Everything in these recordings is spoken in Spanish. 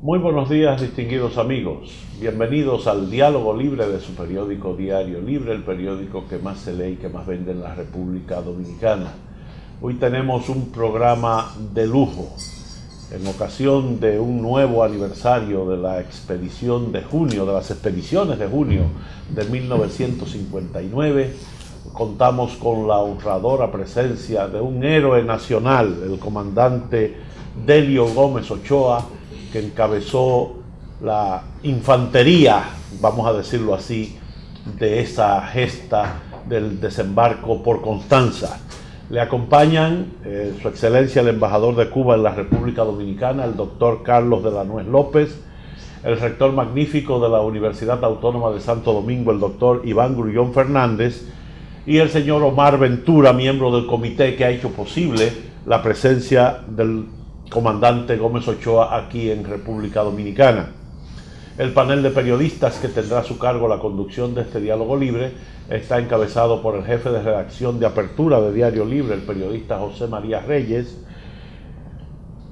Muy buenos días, distinguidos amigos. Bienvenidos al Diálogo Libre de su periódico Diario Libre, el periódico que más se lee y que más vende en la República Dominicana. Hoy tenemos un programa de lujo. En ocasión de un nuevo aniversario de la expedición de junio, de las expediciones de junio de 1959, contamos con la honradora presencia de un héroe nacional, el comandante Delio Gómez Ochoa, que encabezó la infantería, vamos a decirlo así, de esa gesta del desembarco por Constanza. Le acompañan su excelencia el embajador de Cuba en la República Dominicana, el doctor Carlos de la Nuez López, el rector magnífico de la Universidad Autónoma de Santo Domingo, el doctor Iván Grullón Fernández, y el señor Omar Ventura, miembro del comité que ha hecho posible la presencia del comandante Gómez Ochoa aquí en República Dominicana. El panel de periodistas que tendrá a su cargo la conducción de este diálogo libre está encabezado por el jefe de redacción de apertura de Diario Libre, el periodista José María Reyes,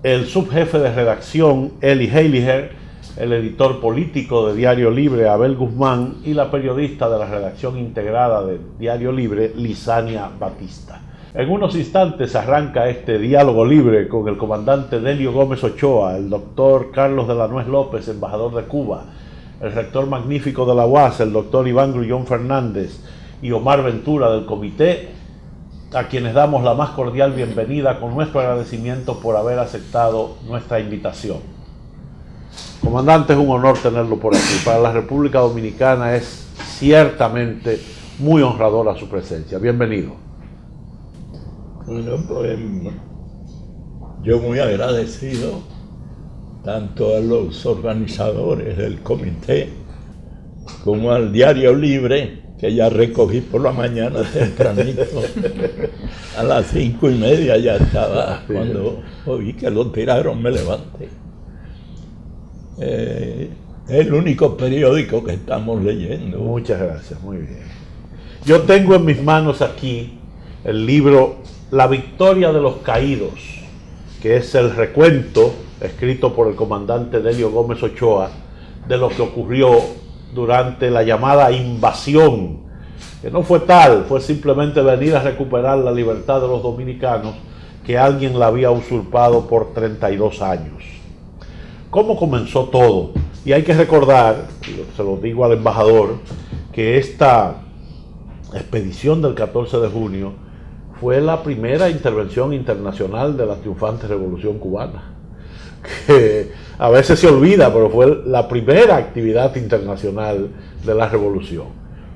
el subjefe de redacción Eli Heiliger, el editor político de Diario Libre Abel Guzmán y la periodista de la redacción integrada de Diario Libre Lisania Batista. En unos instantes arranca este diálogo libre con el comandante Delio Gómez Ochoa, el doctor Carlos de la Nuez López, embajador de Cuba, el rector magnífico de la UAS, el doctor Iván Grullón Fernández y Omar Ventura del comité, a quienes damos la más cordial bienvenida con nuestro agradecimiento por haber aceptado nuestra invitación. Comandante, es un honor tenerlo por aquí. Para la República Dominicana es ciertamente muy honradora su presencia. Bienvenido. Bueno, pues yo muy agradecido tanto a los organizadores del comité como al Diario Libre, que ya recogí por la mañana tempranito. A las 5:30 ya estaba, cuando oí que lo tiraron me levanté. Es el único periódico que estamos leyendo. Muchas gracias, muy bien. Yo tengo en mis manos aquí el libro La Victoria de los Caídos, que es el recuento escrito por el comandante Delio Gómez Ochoa de lo que ocurrió durante la llamada invasión, que no fue tal, fue simplemente venir a recuperar la libertad de los dominicanos que alguien la había usurpado por 32 años. ¿Cómo comenzó todo? Y hay que recordar, se lo digo al embajador, que esta expedición del 14 de junio fue la primera intervención internacional de la triunfante Revolución Cubana, que a veces se olvida, pero fue la primera actividad internacional de la Revolución.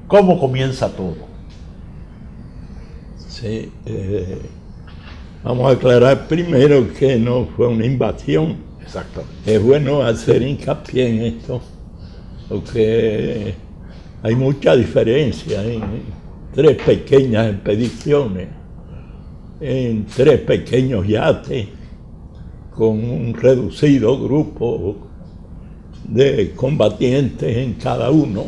¿Cómo comienza todo? Sí, vamos a aclarar primero que no fue una invasión. Exactamente. Es bueno hacer hincapié en esto, porque hay mucha diferencia en 3 pequeñas expediciones, en 3 pequeños yates, con un reducido grupo de combatientes en cada uno,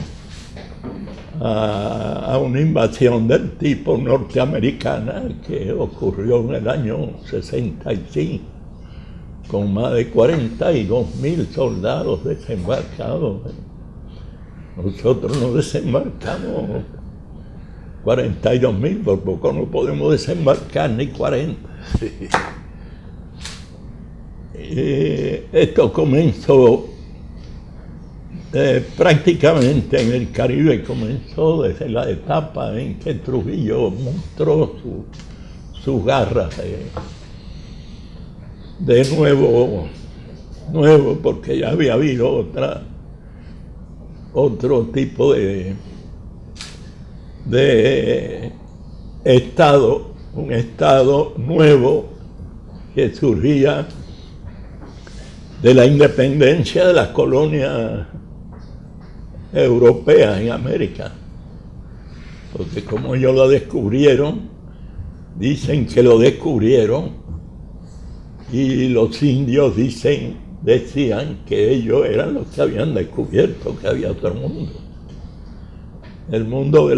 a una invasión del tipo norteamericana que ocurrió en el año 65, con más de 42.000 soldados desembarcados. Nosotros no desembarcamos 42.000, por poco no podemos desembarcar ni 40. Sí. Esto comenzó prácticamente en el Caribe, comenzó desde la etapa en que Trujillo mostró sus garras de nuevo, porque ya había habido otro tipo de estado, un estado nuevo que surgía de la independencia de las colonias europeas en América, porque como ellos lo descubrieron, dicen que lo descubrieron, y los indios decían que ellos eran los que habían descubierto que había otro mundo. El mundo de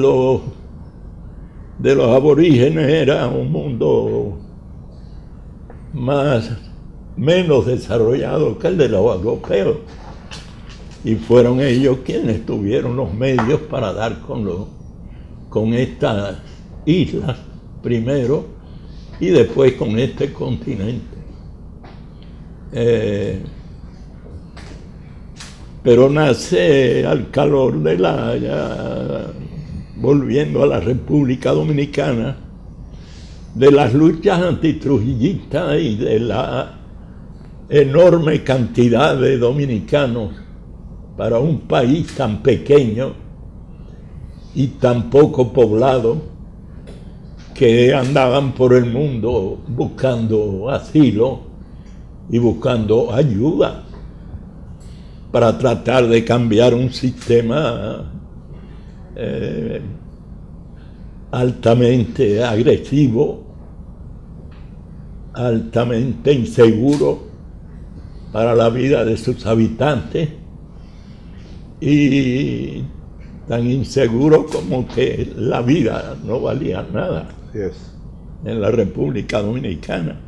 los aborígenes era un mundo más menos desarrollado que el de los europeos. Y fueron ellos quienes tuvieron los medios para dar con estas islas primero y después con este continente. Pero nace al calor de volviendo a la República Dominicana, de las luchas antitrujillistas y de la enorme cantidad de dominicanos para un país tan pequeño y tan poco poblado, que andaban por el mundo buscando asilo y buscando ayuda para tratar de cambiar un sistema altamente agresivo, altamente inseguro para la vida de sus habitantes y tan inseguro como que la vida no valía nada en la República Dominicana.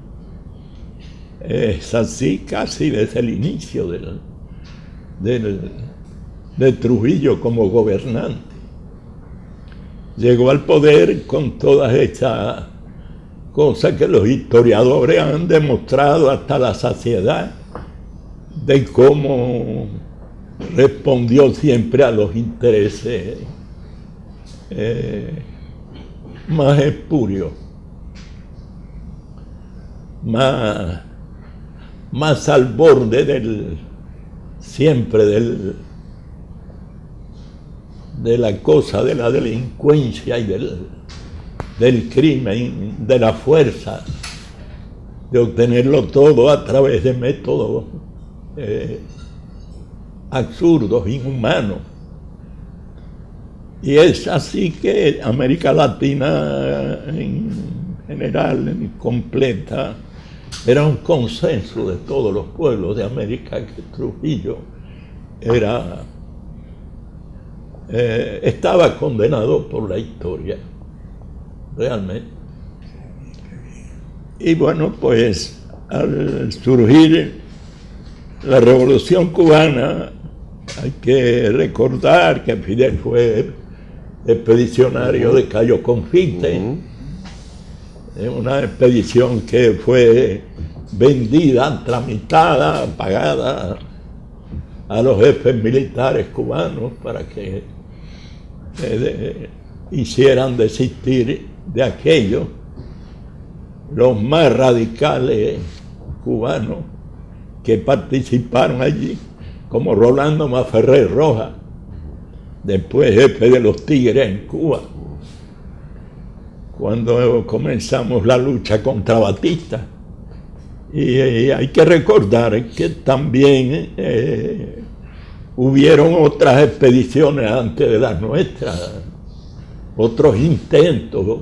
Es así casi desde el inicio de Trujillo como gobernante. Llegó al poder con todas estas cosas que los historiadores han demostrado hasta la saciedad de cómo respondió siempre a los intereses más espurios, más al borde siempre de la cosa de la delincuencia y del crimen, de la fuerza, de obtenerlo todo a través de métodos absurdos, inhumanos. Y es así que América Latina en general, en completa, era un consenso de todos los pueblos de América que Trujillo estaba condenado por la historia, realmente. Y bueno, pues al surgir la Revolución Cubana, hay que recordar que Fidel fue expedicionario de Cayo Confite, una expedición que fue vendida, tramitada, pagada a los jefes militares cubanos para que hicieran desistir de aquello los más radicales cubanos que participaron allí, como Rolando Maferrer Rojas, después jefe de los Tigres en Cuba, cuando comenzamos la lucha contra Batista. Y hay que recordar que también hubieron otras expediciones antes de las nuestras, otros intentos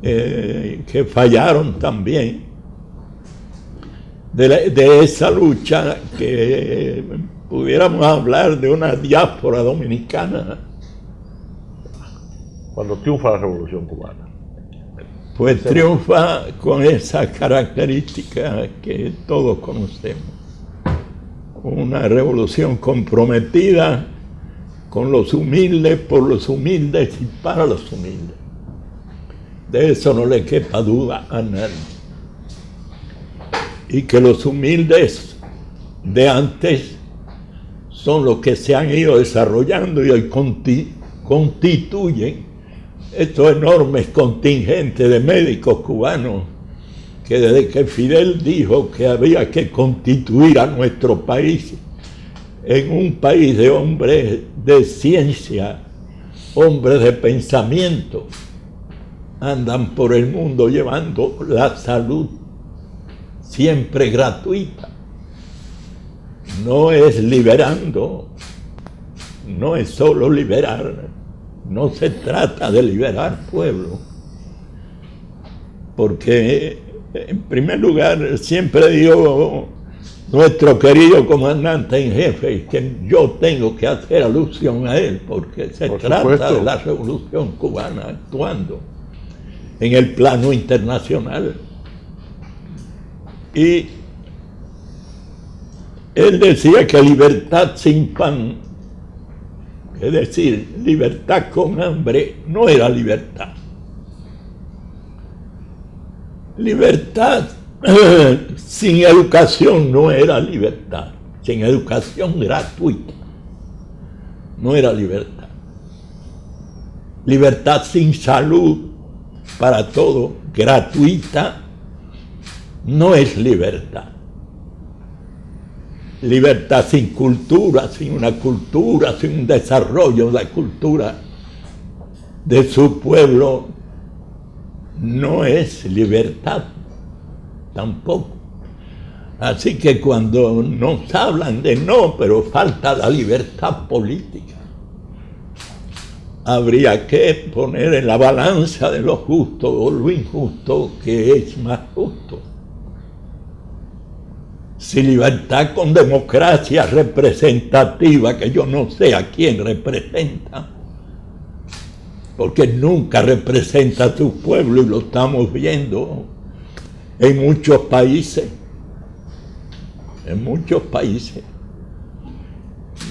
que fallaron también. De esa lucha que pudiéramos hablar de una diáspora dominicana. Cuando triunfa la Revolución Cubana. Pues triunfa con esas características que todos conocemos. Una revolución comprometida con los humildes, por los humildes y para los humildes. De eso no le quepa duda a nadie. Y que los humildes de antes son los que se han ido desarrollando y hoy constituyen estos enormes contingentes de médicos cubanos que desde que Fidel dijo que había que constituir a nuestro país en un país de hombres de ciencia, hombres de pensamiento, andan por el mundo llevando la salud siempre gratuita. No es liberando, no es solo liberar, no se trata de liberar pueblo, porque en primer lugar siempre digo nuestro querido comandante en jefe, que yo tengo que hacer alusión a él, porque se trata de la Revolución Cubana actuando en el plano internacional. Y él decía que libertad sin pan, es decir, libertad con hambre, no era libertad. Libertad sin educación no era libertad. Sin educación gratuita no era libertad. Libertad sin salud para todo, gratuita, no es libertad. Libertad sin cultura, sin un desarrollo de la cultura de su pueblo, no es libertad tampoco. Así que cuando nos hablan de no, pero falta la libertad política, habría que poner en la balanza de lo justo o lo injusto que es más justo. Si libertad con democracia representativa, que yo no sé a quién representa, porque nunca representa a su pueblo y lo estamos viendo en muchos países. En muchos países.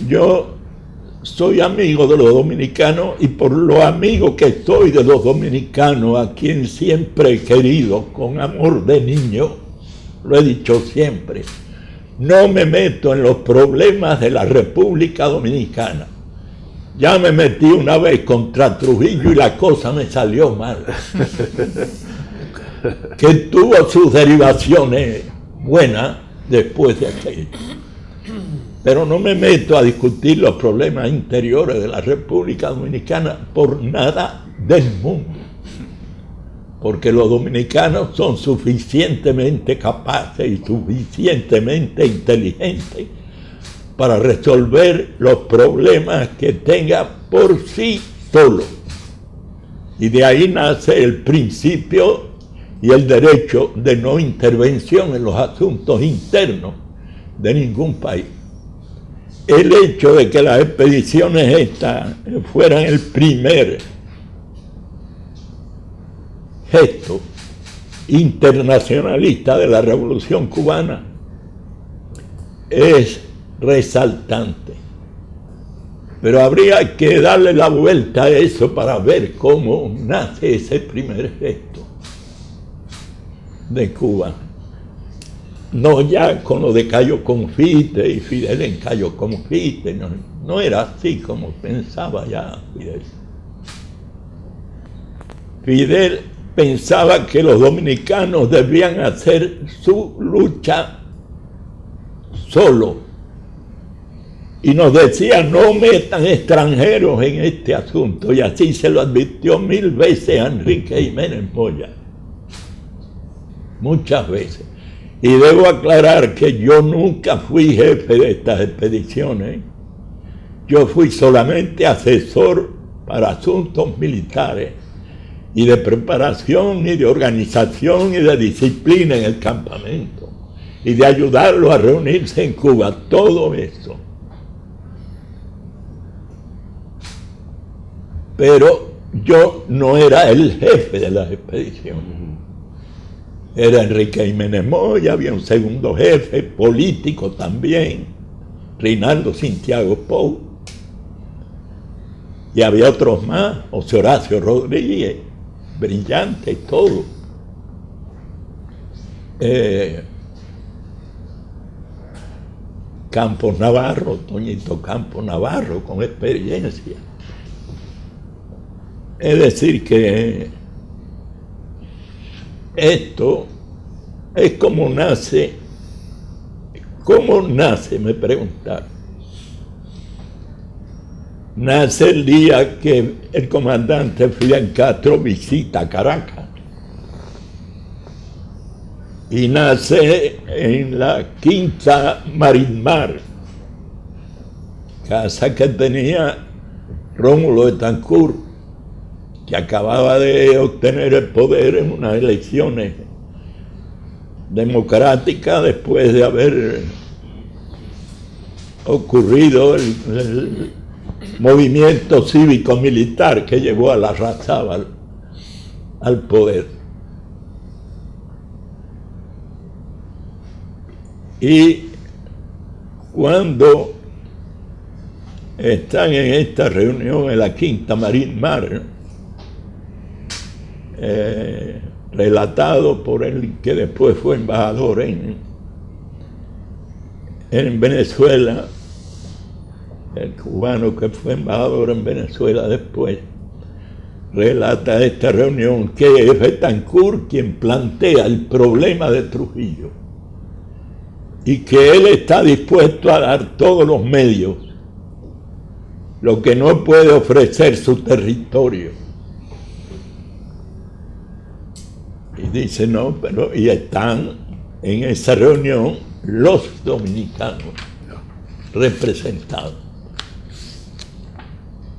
Yo soy amigo de los dominicanos y por lo amigo que estoy de los dominicanos, a quien siempre he querido con amor de niño, lo he dicho siempre, no me meto en los problemas de la República Dominicana. Ya me metí una vez contra Trujillo y la cosa me salió mal. Que tuvo sus derivaciones buenas después de aquello. Pero no me meto a discutir los problemas interiores de la República Dominicana por nada del mundo. Porque los dominicanos son suficientemente capaces y suficientemente inteligentes para resolver los problemas que tenga por sí solo. Y de ahí nace el principio y el derecho de no intervención en los asuntos internos de ningún país. El hecho de que las expediciones estas fueran el primer gesto internacionalista de la Revolución Cubana es resaltante. Pero habría que darle la vuelta a eso para ver cómo nace ese primer gesto de Cuba. No ya con lo de Cayo Confite y Fidel en Cayo Confite, no era así como pensaba ya Fidel. Fidel pensaba que los dominicanos debían hacer su lucha solo. Y nos decía, no metan extranjeros en este asunto. Y así se lo advirtió 1000 veces a Enrique Jiménez Moya. Muchas veces. Y debo aclarar que yo nunca fui jefe de estas expediciones. Yo fui solamente asesor para asuntos militares y de preparación y de organización y de disciplina en el campamento y de ayudarlos a reunirse en Cuba, todo eso. Pero yo no era el jefe de las expediciones. Era Enrique Jiménez Moya, había un segundo jefe político también, Reinaldo Santiago Pou, y había otros más, José Horacio Rodríguez, brillante y todo. Campos Navarro, Toñito Campos Navarro, con experiencia. Es decir que esto es como nace, me preguntaron. Nace el día que el comandante Fidel Castro visita Caracas. Y nace en la Quinta Marismar, casa que tenía Rómulo Betancourt, que acababa de obtener el poder en unas elecciones democráticas después de haber ocurrido el movimiento cívico-militar que llevó a Larrazábal al poder. Y cuando están en esta reunión en la Quinta Marín Mar, relatado por el que después fue embajador en Venezuela, el cubano que fue embajador en Venezuela después, relata esta reunión que es Betancourt quien plantea el problema de Trujillo y que él está dispuesto a dar todos los medios, lo que no puede ofrecer su territorio. Y dice, no, pero y están en esa reunión los dominicanos representados.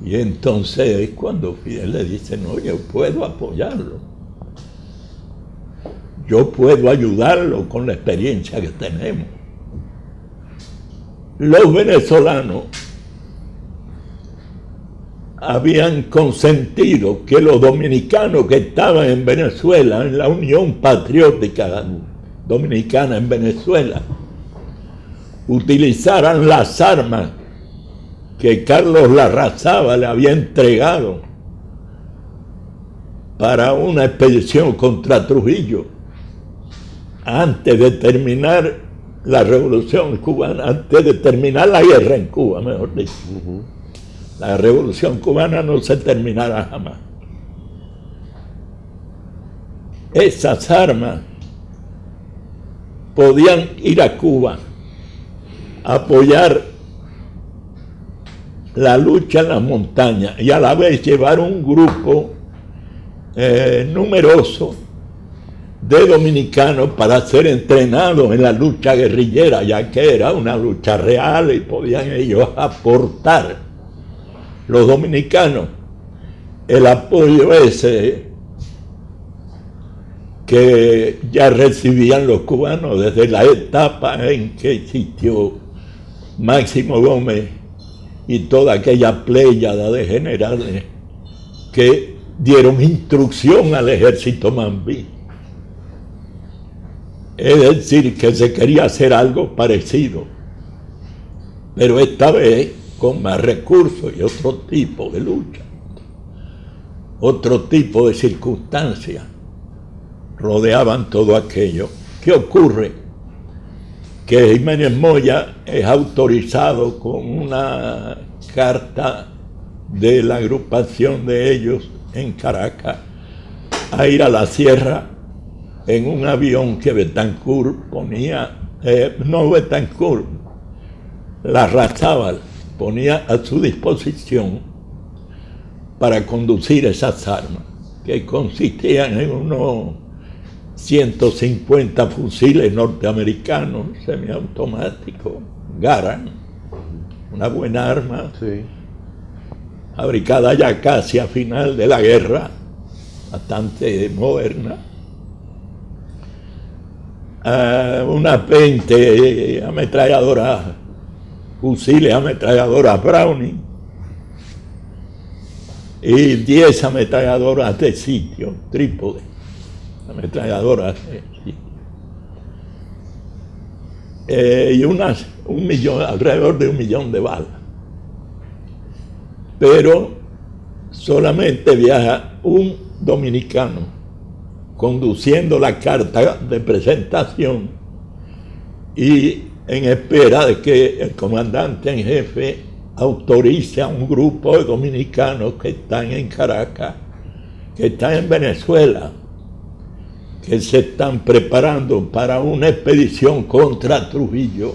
Y entonces es cuando Fidel le dice, no, yo puedo apoyarlo. Yo puedo ayudarlo con la experiencia que tenemos. Los venezolanos habían consentido que los dominicanos que estaban en Venezuela, en la Unión Patriótica Dominicana en Venezuela, utilizaran las armas que Carlos Larrazábal le había entregado para una expedición contra Trujillo antes de terminar la revolución cubana, antes de terminar la guerra en Cuba, mejor dicho. La revolución cubana no se terminará jamás. Esas armas podían ir a Cuba a apoyar la lucha en las montañas y a la vez llevar un grupo numeroso de dominicanos para ser entrenados en la lucha guerrillera, ya que era una lucha real y podían ellos aportar, los dominicanos, el apoyo ese que ya recibían los cubanos desde la etapa en que existió Máximo Gómez y toda aquella pléyada de generales que dieron instrucción al ejército mambí. Es decir, que se quería hacer algo parecido, pero esta vez con más recursos y otro tipo de lucha, otro tipo de circunstancias rodeaban todo aquello. ¿Qué ocurre? Que Jiménez Moya es autorizado con una carta de la agrupación de ellos en Caracas a ir a la sierra en un avión que Betancourt ponía, Larrazábal ponía a su disposición para conducir esas armas, que consistían en unos 150 fusiles norteamericanos semiautomáticos, Garand, una buena arma, sí, fabricada ya casi a final de la guerra, bastante moderna. Unas 20 ametralladoras, fusiles ametralladoras Browning y 10 ametralladoras de sitio, trípode, ametralladoras de sitio. Y alrededor de 1 millón de balas. Pero solamente viaja un dominicano conduciendo la carta de presentación y en espera de que el comandante en jefe autorice a un grupo de dominicanos que están en Caracas, que están en Venezuela, que se están preparando para una expedición contra Trujillo,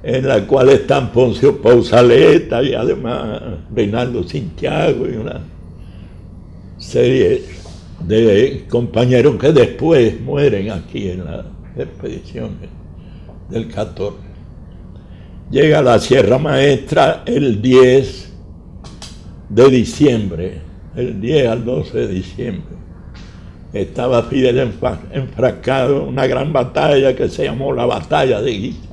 en la cual están Poncio Pausaleta y además Reinaldo Santiago y una serie de compañeros que después mueren aquí en la expedición del 14. Llega a la Sierra Maestra el 10 de diciembre, el 10 al 12 de diciembre. Estaba Fidel enfrascado en una gran batalla que se llamó la Batalla de Guisa,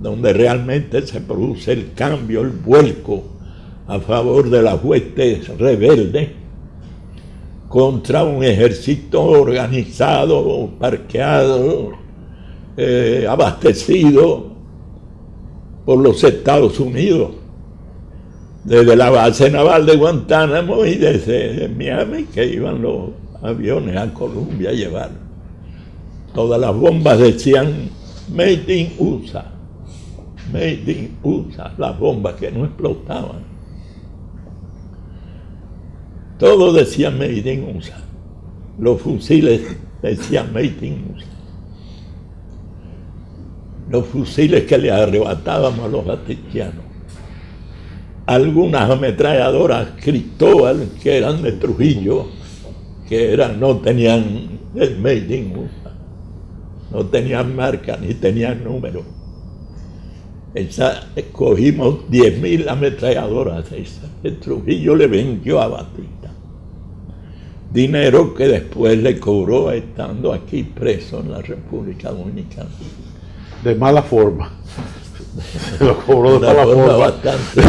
donde realmente se produce el cambio, el vuelco a favor de las huestes rebeldes contra un ejército organizado, parqueado, abastecido por los Estados Unidos, desde la base naval de Guantánamo y desde Miami, que iban los aviones a Colombia a llevar. Todas las bombas decían Made in USA, Made in USA, las bombas que no explotaban. Todo decía Made in USA. Los fusiles decían Made in USA. Los fusiles que le arrebatábamos a los batistianos. Algunas ametralladoras Cristóbal, que eran de Trujillo, no tenían el Made in USA. No tenían marca ni tenían número. Cogimos 10.000 ametralladoras de esas que Trujillo le vendió a Batista. Dinero que después le cobró estando aquí preso en la República Dominicana. De mala forma. Se lo cobró de mala forma. Bastante.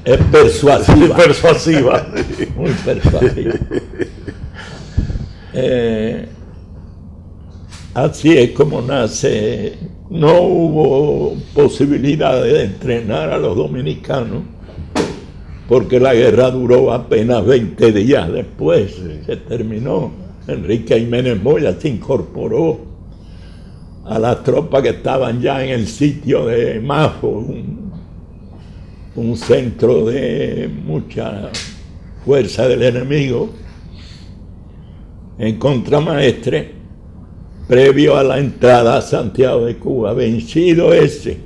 Es persuasiva. Persuasiva. Muy persuasiva. Así es como nace. No hubo posibilidad de entrenar a los dominicanos porque la guerra duró apenas 20 días después. Se terminó. Enrique Jiménez Moya se incorporó a las tropas que estaban ya en el sitio de Mafo, un centro de mucha fuerza del enemigo, en contramaestre, previo a la entrada a Santiago de Cuba. Vencido ese,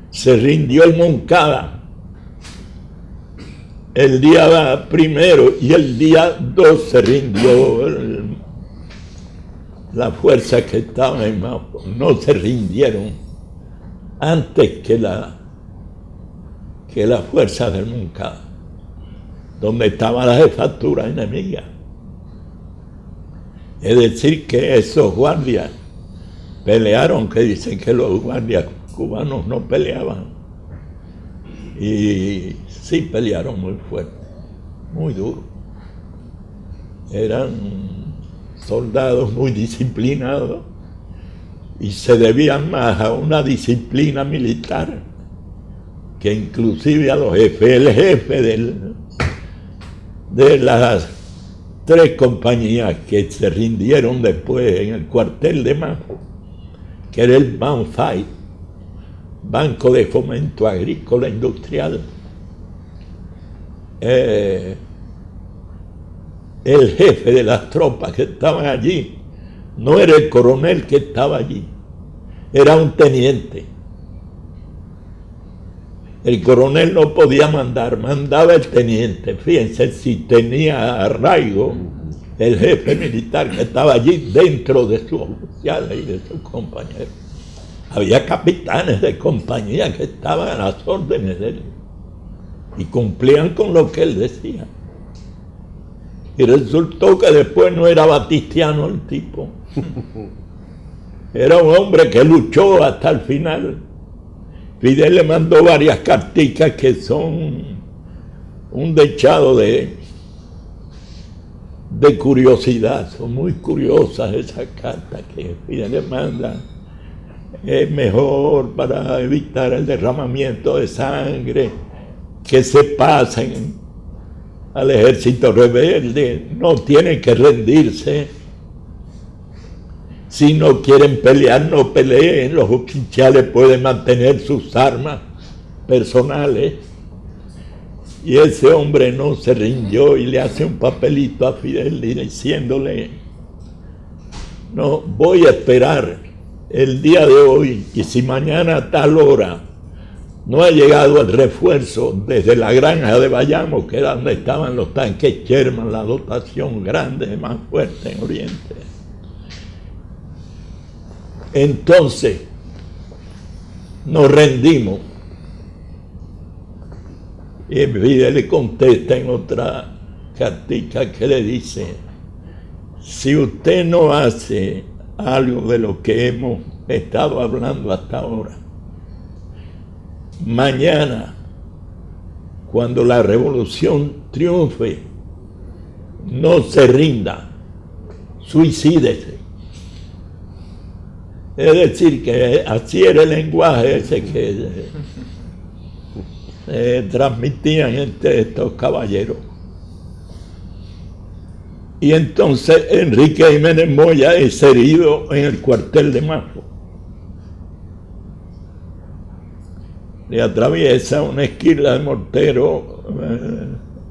se rindió el Moncada el día primero y el día 2 se rindió la fuerza que estaba en Mafo. No se rindieron antes que la fuerza del Moncada, donde estaba la jefatura enemiga. Es decir, que esos guardias pelearon, que dicen que los guardias cubanos no peleaban. Y sí pelearon muy fuerte, muy duro. Eran soldados muy disciplinados y se debían más a una disciplina militar que inclusive a los jefes. El jefe de las 3 compañías que se rindieron después en el cuartel de Mafo, que era el BANFAI, Banco de Fomento Agrícola Industrial. El jefe de las tropas que estaban allí no era el coronel que estaba allí, era un teniente. El coronel no podía mandaba el teniente. Fíjense si tenía arraigo el jefe militar que estaba allí dentro de sus oficiales y de sus compañeros. Había capitanes de compañía que estaban a las órdenes de él y cumplían con lo que él decía. Y resultó que después no era batistiano el tipo. Era un hombre que luchó hasta el final. Fidel le mandó varias carticas que son un dechado de curiosidad. Son muy curiosas esas cartas que Fidel le manda. Es mejor para evitar el derramamiento de sangre que se pasen al ejército rebelde. No tienen que rendirse. Si no quieren pelear, no peleen. Los oficiales pueden mantener sus armas personales. Y ese hombre no se rindió y le hace un papelito a Fidel diciéndole: no, voy a esperar el día de hoy, y si mañana a tal hora no ha llegado el refuerzo desde la granja de Bayamo, que era donde estaban los tanques Sherman, la dotación grande, más fuerte en Oriente, entonces nos rendimos. Y Fidel le contesta en otra cartica que le dice: si usted no hace algo de lo que hemos estado hablando hasta ahora, mañana, cuando la revolución triunfe, no se rinda, suicídese. Es decir, que así era el lenguaje ese que transmitían entre estos caballeros. Y entonces Enrique Jiménez Moya es herido en el cuartel de Mafo. Le atraviesa una esquila de mortero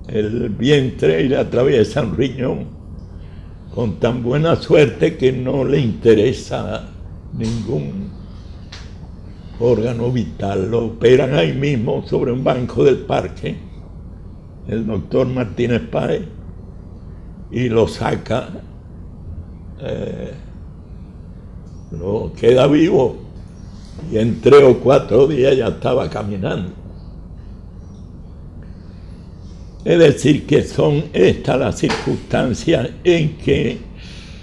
el vientre y le atraviesa un riñón, con tan buena suerte que no le interesa ningún órgano vital. Lo operan ahí mismo sobre un banco del parque, el doctor Martínez Páez, y lo saca, lo queda vivo, y en 3 o 4 días ya estaba caminando. Es decir, que son estas las circunstancias en que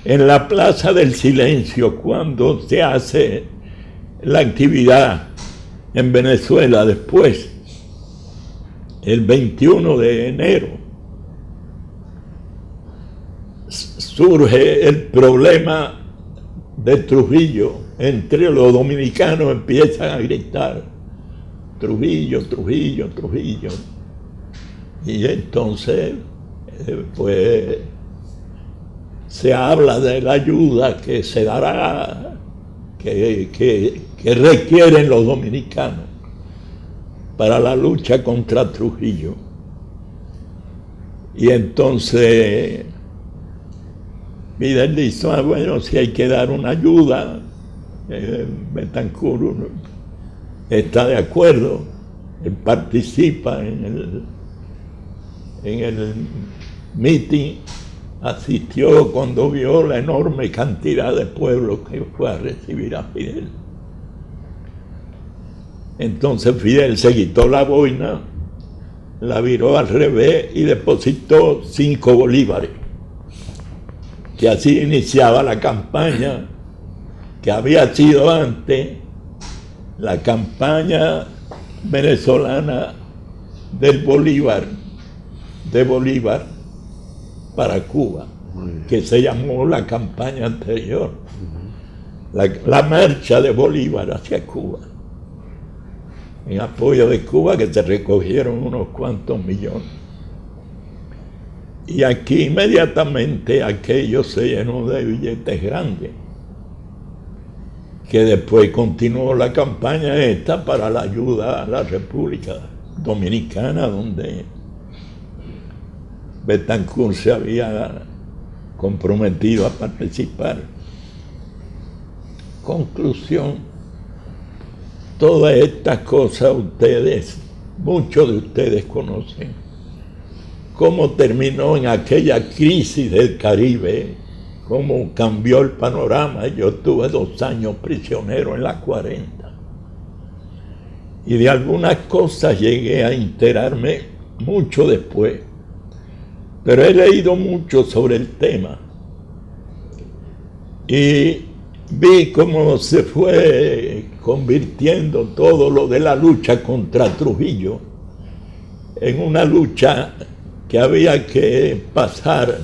en la Plaza del Silencio, cuando se hace la actividad en Venezuela después, el 21 de enero, surge el problema de Trujillo. Entre los dominicanos empiezan a gritar Trujillo, Trujillo, Trujillo. Y entonces pues se habla de la ayuda que se dará, que requieren los dominicanos para la lucha contra Trujillo. Y entonces Fidel dice, bueno, si hay que dar una ayuda, Betancur está de acuerdo, él participa en el meeting, asistió cuando vio la enorme cantidad de pueblo que fue a recibir a Fidel. Entonces Fidel se quitó la boina, la viró al revés y depositó 5 bolívares, que así iniciaba la campaña que había sido antes la campaña venezolana de Bolívar para Cuba, que se llamó la campaña anterior, la marcha de Bolívar hacia Cuba, en apoyo de Cuba, que se recogieron unos cuantos millones. Y aquí inmediatamente aquello se llenó de billetes grandes, que después continuó la campaña esta para la ayuda a la República Dominicana, donde Betancur se había comprometido a participar. Conclusión, todas estas cosas muchos de ustedes conocen. Cómo terminó en aquella crisis del Caribe, cómo cambió el panorama. Yo estuve 2 años prisionero en la 40. Y de algunas cosas llegué a enterarme mucho después. Pero he leído mucho sobre el tema. Y vi cómo se fue convirtiendo todo lo de la lucha contra Trujillo en una lucha que había que pasar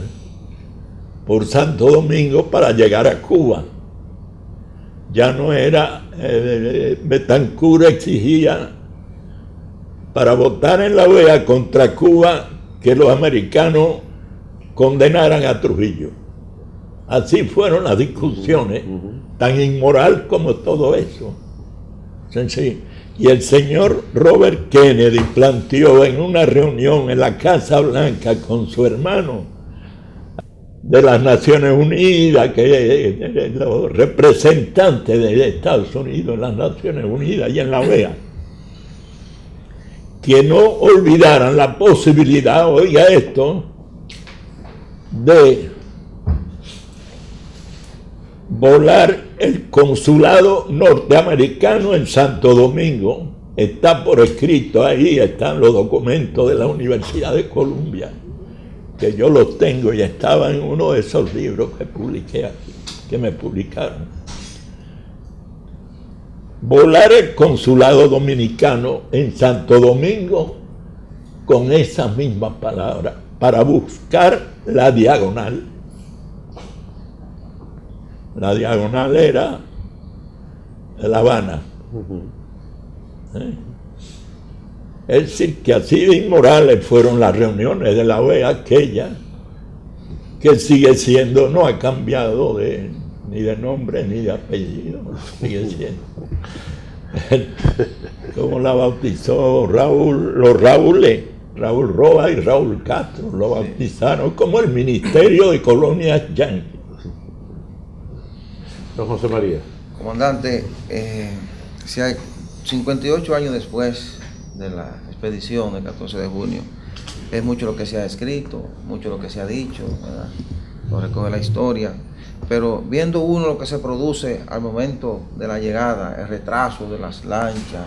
por Santo Domingo para llegar a Cuba. Ya no era, Betancur exigía para votar en la OEA contra Cuba que los americanos condenaran a Trujillo. Así fueron las discusiones, tan inmoral como todo eso. Sí. Y el señor Robert Kennedy planteó en una reunión en la Casa Blanca con su hermano de las Naciones Unidas, que los representantes de Estados Unidos en las Naciones Unidas y en la OEA, que no olvidaran la posibilidad, oiga esto, de volar el consulado norteamericano en Santo Domingo. Está por escrito ahí, están los documentos de la Universidad de Columbia, que yo los tengo y estaba en uno de esos libros que publiqué aquí, que me publicaron. Volar el consulado dominicano en Santo Domingo con esas mismas palabras, para buscar la diagonal. La diagonal era de La Habana. Es decir, que así de inmorales fueron las reuniones de la OEA aquella, que sigue siendo, no ha cambiado ni de nombre ni de apellido, sigue siendo. Como la bautizó los Raúles, Raúl Roa y Raúl Castro, lo bautizaron como el Ministerio de Colonias Yanquis. Don José María. Comandante, 58 años después de la expedición del 14 de junio, es mucho lo que se ha escrito, mucho lo que se ha dicho, ¿verdad? Lo recoge la historia, pero viendo uno lo que se produce al momento de la llegada, el retraso de las lanchas,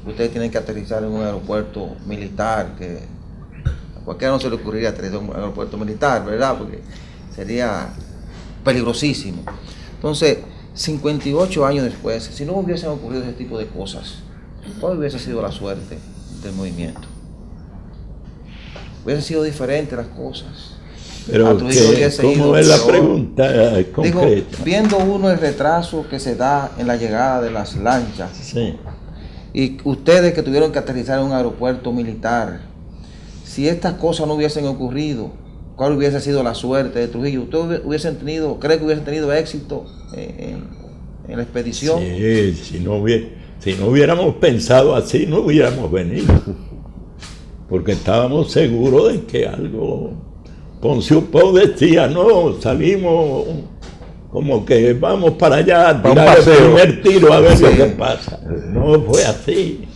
ustedes tienen que aterrizar en un aeropuerto militar, que a cualquiera no se le ocurriría aterrizar en un aeropuerto militar, ¿verdad? Porque sería peligrosísimo. Entonces, 58 años después, si no hubiesen ocurrido ese tipo de cosas, ¿cuál hubiese sido la suerte del movimiento? ¿Hubiesen sido diferentes las cosas? Pero ¿cómo es la pregunta concreta? Digo, viendo uno el retraso que se da en la llegada de las lanchas, sí, y ustedes que tuvieron que aterrizar en un aeropuerto militar, si estas cosas no hubiesen ocurrido, ¿cuál hubiese sido la suerte de Trujillo? ¿Ustedes creen que hubiesen tenido éxito en la expedición? Sí, si no hubiéramos pensado así, no hubiéramos venido. Porque estábamos seguros de que algo... Poncio Pau decía, no, salimos como que vamos para allá a tirar el primer tiro a ver lo que pasa. No fue así.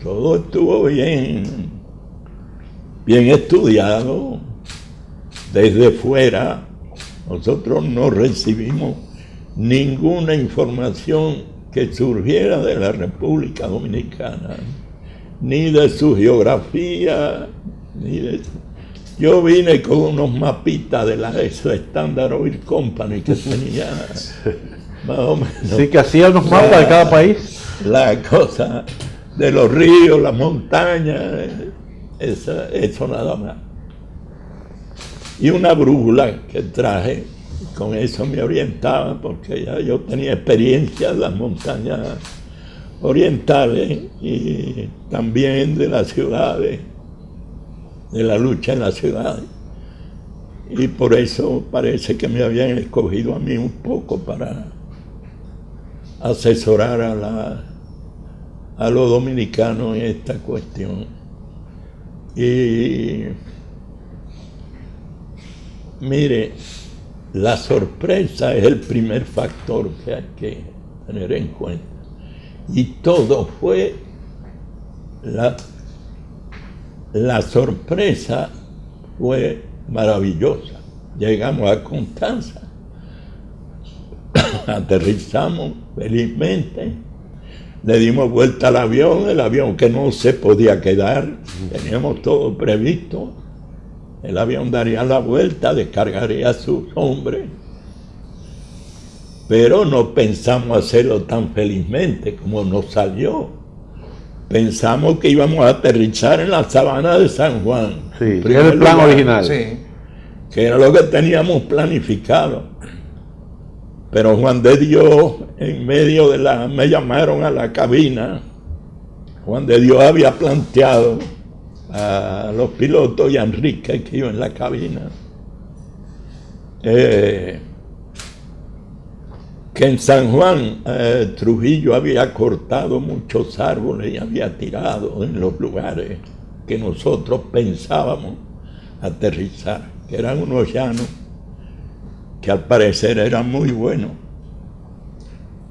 Todo estuvo bien estudiado. Desde fuera, nosotros no recibimos ninguna información que surgiera de la República Dominicana, ni de su geografía, ni de... Yo vine con unos mapitas de la Standard Oil Company que tenía más o menos. Sí, que hacía unos mapas de cada país. La cosa de los ríos, las montañas, eso nada más. Y una brújula que traje, con eso me orientaba, porque ya yo tenía experiencia en las montañas orientales y también de las ciudades, de la lucha en las ciudades. Y por eso parece que me habían escogido a mí un poco para asesorar a los dominicanos en esta cuestión. Y mire, la sorpresa es el primer factor que hay que tener en cuenta. Y todo fue la sorpresa fue maravillosa. Llegamos a Constanza, aterrizamos felizmente, le dimos vuelta al avión, el avión que no se podía quedar, teníamos todo previsto, el avión daría la vuelta, descargaría a sus hombres, pero no pensamos hacerlo tan felizmente como nos salió. Pensamos que íbamos a aterrizar en la sabana de San Juan. Sí, era el plan original. Sí. Que era lo que teníamos planificado. Pero Juan de Dios, en medio me llamaron a la cabina. Juan de Dios había planteado a los pilotos y a Enrique, que iba en la cabina, que en San Juan Trujillo había cortado muchos árboles y había tirado en los lugares que nosotros pensábamos aterrizar, que eran unos llanos que al parecer eran muy buenos,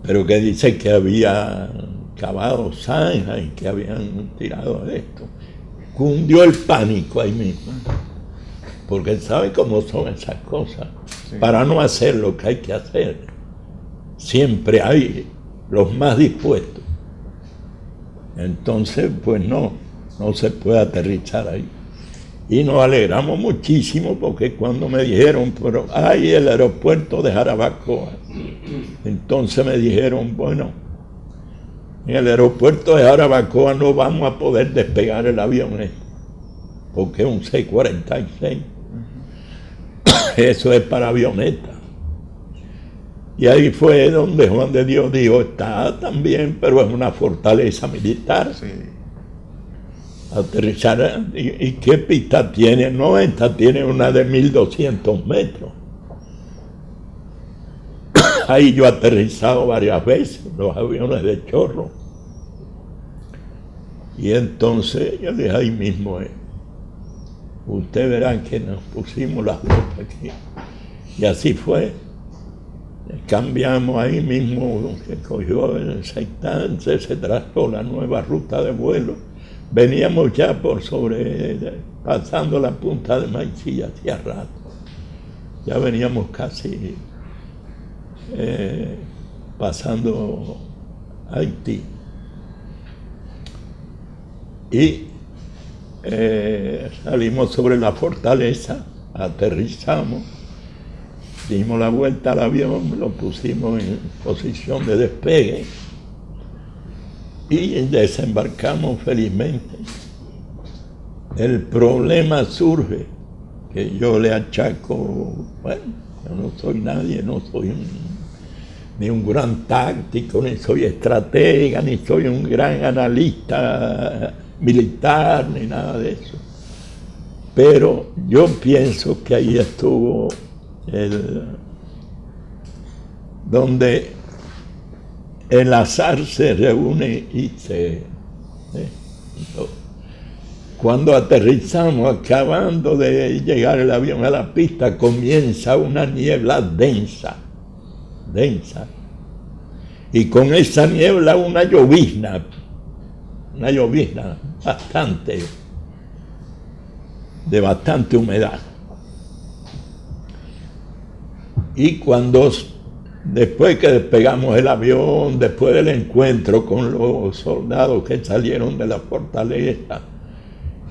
pero que dice que había cavado zanjas y que habían tirado esto. Cundió el pánico ahí mismo, porque sabe cómo son esas cosas. Sí. Para no hacer lo que hay que hacer, siempre hay los más dispuestos. Entonces, pues no se puede aterrizar ahí. Y nos alegramos muchísimo porque cuando me dijeron, pero hay el aeropuerto de Jarabacoa, entonces me dijeron, bueno, en el aeropuerto de Jarabacoa no vamos a poder despegar el avión porque es un C-46. Eso es para avionetas. Y ahí fue donde Juan de Dios dijo, está también, pero es una fortaleza militar. Sí. Aterrizar, ¿y qué pista tiene? No, esta tiene una de 1200 metros. Ahí yo he aterrizado varias veces, los aviones de chorro. Y entonces yo dije, ahí mismo es. Ustedes verán que nos pusimos las botas aquí. Y así fue. Cambiamos ahí mismo, se cogió el sectante, se trazó la nueva ruta de vuelo. Veníamos ya pasando la punta de Maicilla hacía rato. Ya veníamos casi pasando Haití. Y salimos sobre la fortaleza, aterrizamos, dimos la vuelta al avión, lo pusimos en posición de despegue y desembarcamos felizmente. El problema surge, que yo le achaco, bueno, yo no soy nadie, no soy ni un gran táctico, ni soy estratega, ni soy un gran analista militar, ni nada de eso. Pero yo pienso que ahí estuvo donde el azar se reúne y cuando aterrizamos, acabando de llegar el avión a la pista, comienza una niebla densa, y con esa niebla una llovizna de bastante humedad. Y cuando, después que despegamos el avión, después del encuentro con los soldados que salieron de la fortaleza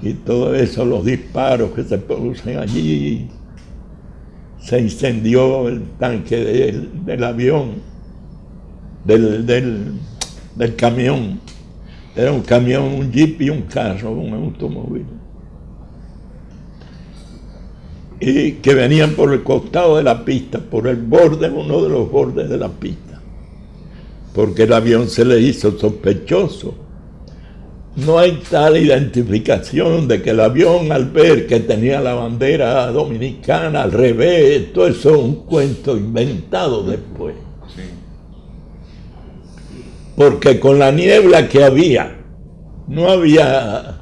y todo eso, los disparos que se producen allí, se incendió el tanque del avión, del camión. Era un camión, un jeep y un carro, un automóvil. Y que venían por el costado de la pista, por el borde, uno de los bordes de la pista, porque el avión se le hizo sospechoso. No hay tal identificación de que el avión, al ver que tenía la bandera dominicana al revés, todo eso es un cuento inventado después. Sí. Porque con la niebla que había, no había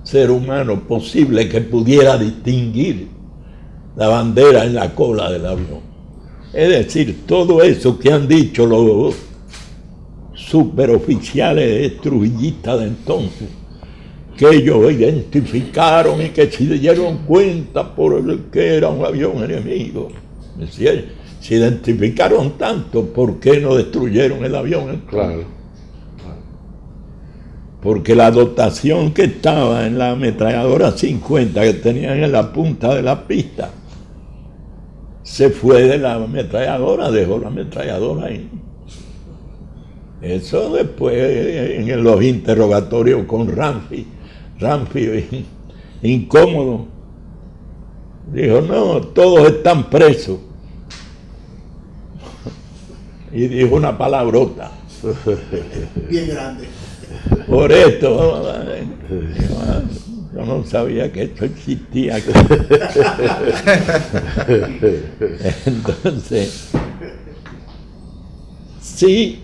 ser humano posible que pudiera distinguir la bandera en la cola del avión. Es decir, todo eso que han dicho los superoficiales trujillistas de entonces, que ellos identificaron y que se dieron cuenta por el que era un avión enemigo. Se identificaron tanto, ¿por qué no destruyeron el avión? Claro. Porque la dotación que estaba en la ametralladora 50 que tenían en la punta de la pista, se fue de la ametralladora, dejó la ametralladora ahí. Eso después en los interrogatorios con Ramfi incómodo, dijo, no, todos están presos. Y dijo una palabrota. Bien grande. Por esto, yo no sabía que esto existía. Entonces, sí,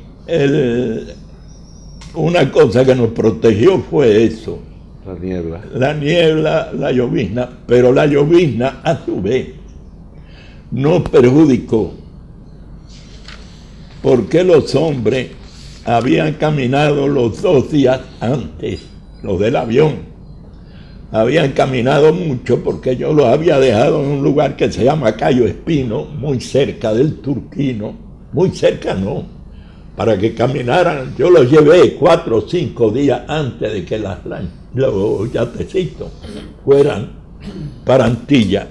una cosa que nos protegió fue eso. La niebla. La niebla, la llovizna, pero la llovizna a su vez nos perjudicó, porque los hombres habían caminado los 2 días antes, los del avión, habían caminado mucho porque yo los había dejado en un lugar que se llama Cayo Espino, muy cerca del Turquino, muy cerca no, para que caminaran. Yo los llevé 4 o 5 días antes de que los yatecitos fueran para Antilla.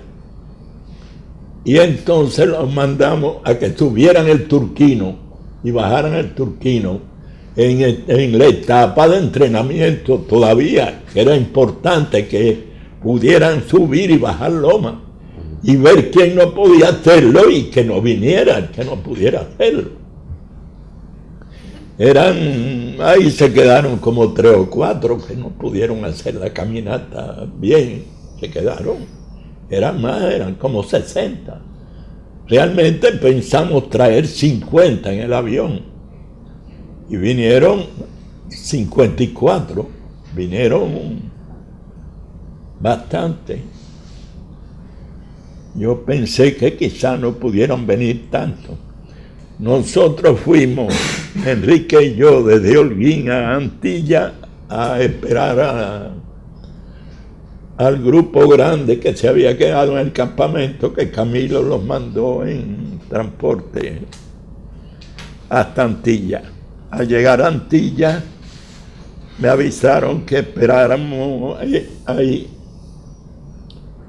Y entonces los mandamos a que subieran el Turquino y bajaran el Turquino en la etapa de entrenamiento todavía, que era importante que pudieran subir y bajar loma. y ver quién no podía hacerlo y que no viniera el que no pudiera hacerlo. Ahí se quedaron como 3 o 4 que no pudieron hacer la caminata bien, se quedaron. Eran más, eran como 60. Realmente pensamos traer 50 en el avión y vinieron 54, vinieron bastante. Yo pensé que quizá no pudieran venir tanto. Nosotros fuimos, Enrique y yo, desde Holguín a Antilla a esperar al grupo grande que se había quedado en el campamento, que Camilo los mandó en transporte hasta Antilla. Al llegar a Antilla me avisaron que esperáramos ahí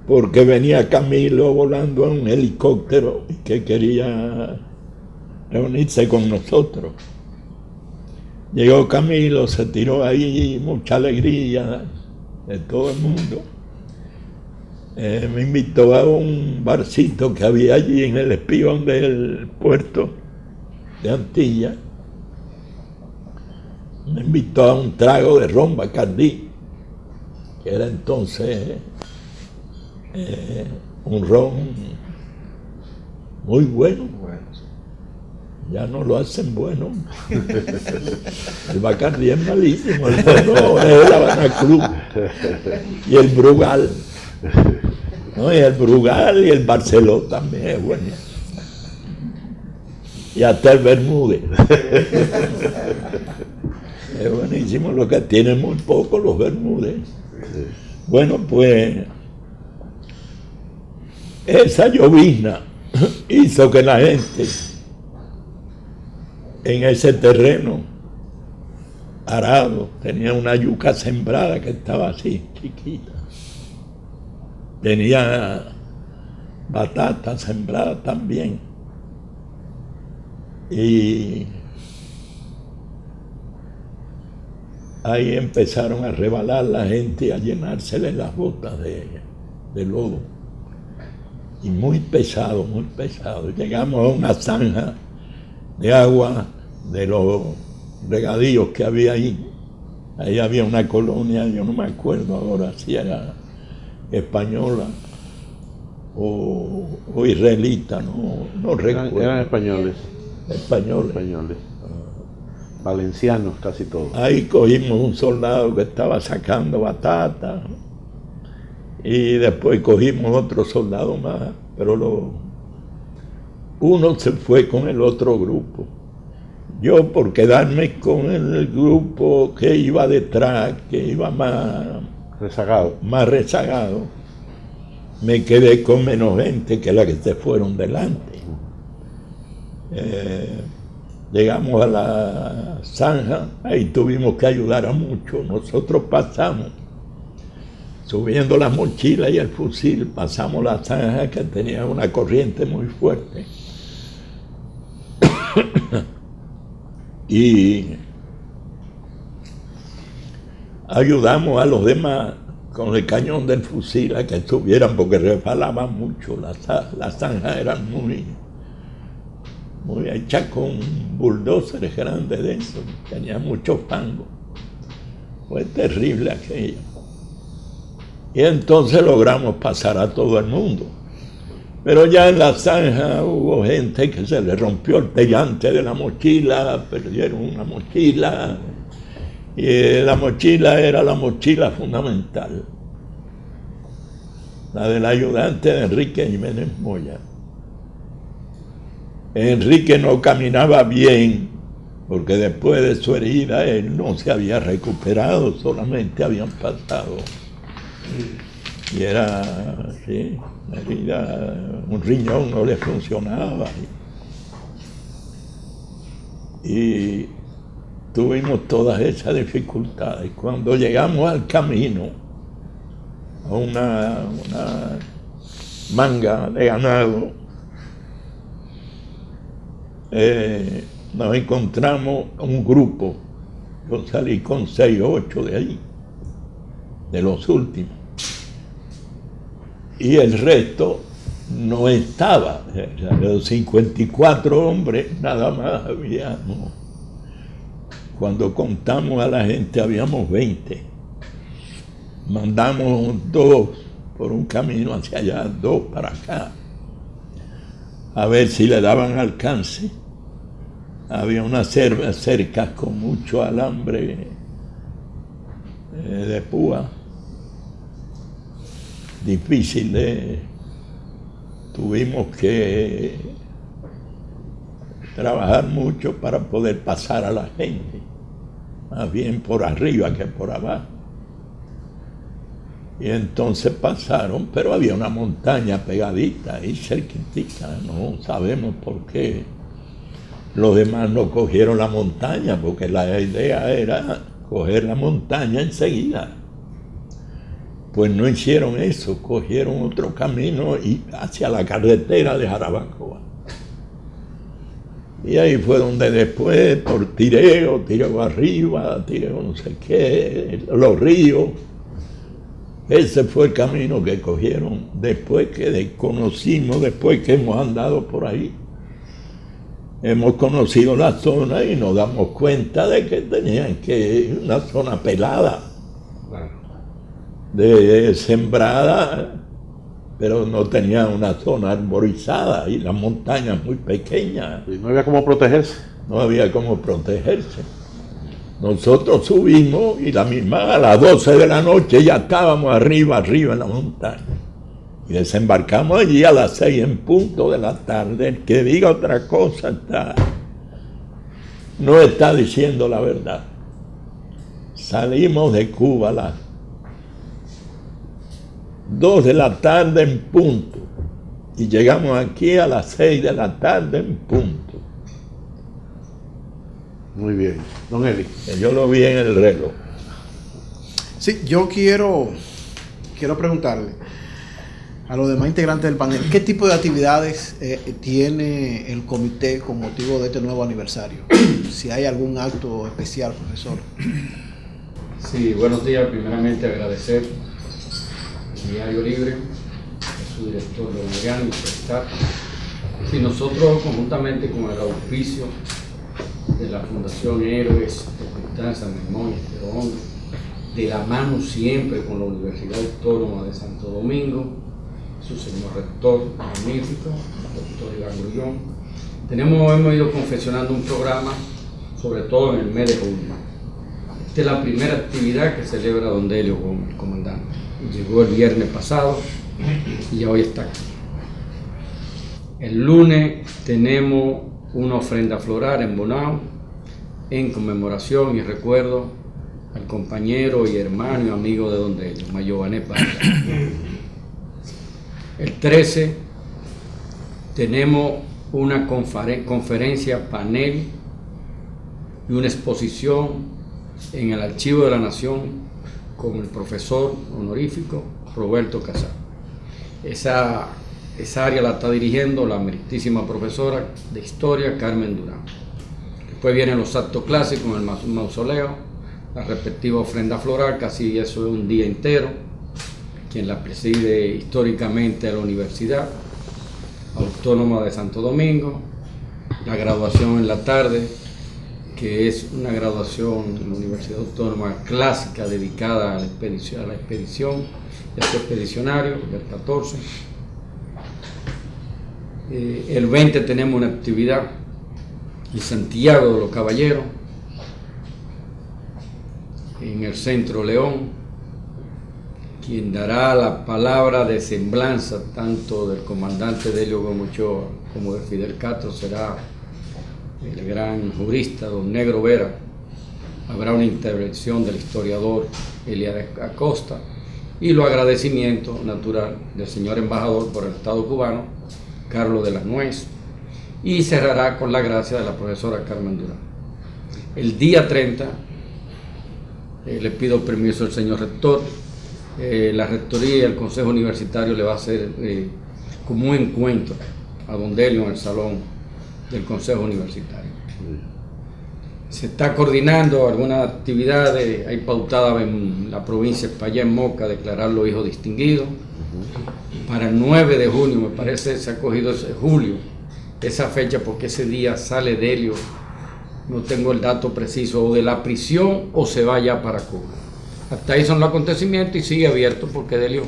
porque venía Camilo volando en un helicóptero y que quería reunirse con nosotros. Llegó Camilo, se tiró ahí, mucha alegría de todo el mundo. Me invitó a un barcito que había allí en el espigón del puerto de Antilla. Me invitó a un trago de ron Bacardí, que era entonces un ron muy bueno. Ya no lo hacen bueno. El Bacardí es malísimo, el bueno es el Habana Club y el Brugal. ¿No? Y el Brugal y el Barceló también es bueno. Y hasta el Bermúdez. Es buenísimo, lo que tienen muy poco los Bermúdez. Bueno, pues esa llovizna hizo que la gente en ese terreno arado tenía una yuca sembrada que estaba así, chiquita. Tenía batata sembrada también. Y ahí empezaron a rebalar la gente y a llenársele las botas de lodo. Y muy pesado, muy pesado. Llegamos a una zanja de agua de los regadíos que había ahí. Ahí había una colonia, yo no me acuerdo ahora si era española o israelita, no recuerdo. Eran españoles. Españoles. Valencianos casi todos. Ahí cogimos un soldado que estaba sacando batata y después cogimos otro soldado más, pero uno se fue con el otro grupo. Yo, por quedarme con el grupo que iba detrás, que iba más rezagado, me quedé con menos gente que la que se fueron delante. Llegamos a la zanja, ahí tuvimos que ayudar a muchos. Nosotros pasamos, subiendo la mochila y el fusil, pasamos la zanja que tenía una corriente muy fuerte. Y ayudamos a los demás con el cañón del fusil a que subieran porque resbalaban mucho. Las zanjas eran muy hechas con bulldozers grandes de eso, tenía mucho fango. Fue terrible aquello. Y entonces logramos pasar a todo el mundo. Pero ya en la zanja hubo gente que se le rompió el pellante de la mochila, perdieron una mochila, y la mochila era la mochila fundamental, la del ayudante de Enrique Jiménez Moya. Enrique no caminaba bien, porque después de su herida él no se había recuperado, solamente habían pasado. Y era así, una herida, un riñón no le funcionaba. Y tuvimos todas esas dificultades. Cuando llegamos al camino, a una manga de ganado, nos encontramos un grupo. Yo salí con 6 o 8 de ahí, de los últimos. Y el resto no estaba. De los 54 hombres nada más habíamos. Cuando contamos a la gente habíamos 20. Mandamos 2 por un camino hacia allá, 2 para acá, a ver si le daban alcance. Había unas cercas con mucho alambre de púa, difícil tuvimos que trabajar mucho para poder pasar a la gente, más bien por arriba que por abajo. Y entonces pasaron, pero había una montaña pegadita ahí cerquitita, no sabemos por qué los demás no cogieron la montaña, porque la idea era coger la montaña enseguida. Pues no hicieron eso, cogieron otro camino y hacia la carretera de Jarabacoa. Y ahí fue donde después, por tireo arriba, tireo no sé qué, los ríos, ese fue el camino que cogieron después que desconocimos, después que hemos andado por ahí. Hemos conocido la zona y nos damos cuenta de que tenían que una zona pelada, de sembrada, pero no tenía una zona arborizada y las montañas muy pequeñas. ¿Y no había cómo protegerse? No había cómo protegerse. Nosotros subimos y a las 12 de la noche ya estábamos arriba en la montaña. Y desembarcamos allí a las 6 en punto de la tarde. El que diga otra cosa no está diciendo la verdad. Salimos de Cuba a las 2 de la tarde en punto. Y llegamos aquí a las 6 de la tarde en punto. Muy bien. Don Eli. Yo lo vi en el reloj. Sí, yo quiero preguntarle a los demás integrantes del panel, ¿qué tipo de actividades tiene el comité con motivo de este nuevo aniversario? Si hay algún acto especial, profesor. Sí, buenos días. Primeramente agradecer al Diario Libre, a su director Don Adrián y su staff. Sí, nosotros conjuntamente con el auspicio de la Fundación Héroes de Constanza, Memoria de Hondo, de la mano siempre con la Universidad Autónoma de Santo Domingo, su señor rector magnífico, doctor Iván Grullón, hemos ido confeccionando un programa, sobre todo en el mes de junio. Esta es la primera actividad que celebra don Delio Gómez, el comandante. Llegó el viernes pasado y hoy está aquí. El lunes tenemos una ofrenda floral en Bonao, en conmemoración y recuerdo al compañero y hermano y amigo de don Delio, Mayobané Parra. El 13 tenemos una conferencia panel y una exposición en el Archivo de la Nación con el profesor honorífico Roberto Casal. Esa área la está dirigiendo la meritísima profesora de Historia Carmen Durán. Después vienen los actos clásicos en el mausoleo, la respectiva ofrenda floral, casi eso es un día entero, quien la preside históricamente a la Universidad Autónoma de Santo Domingo, la graduación en la tarde, que es una graduación en la Universidad Autónoma clásica dedicada a la expedición y a su expedicionario, el 14. El 20 tenemos una actividad en Santiago de los Caballeros, en el Centro León. Quien dará la palabra de semblanza tanto del comandante Delio Gómez Ochoa como de Fidel Castro será el gran jurista don Negro Vera. Habrá una intervención del historiador Eliade Acosta y los agradecimientos natural del señor embajador por el Estado cubano, Carlos de la Nuez, y cerrará con la gracia de la profesora Carmen Durán. El día 30 le pido permiso al señor rector. La rectoría y el consejo universitario le va a hacer como un encuentro a don Delio en el salón del consejo universitario. Se está coordinando algunas actividades, hay pautadas en la provincia de España, en Moca, declararlo hijo distinguido. para el 9 de junio, me parece, se ha cogido ese julio, esa fecha, porque ese día sale Delio, no tengo el dato preciso, o de la prisión o se va ya para Cuba. Hasta ahí son los acontecimientos y sigue abierto porque Delio,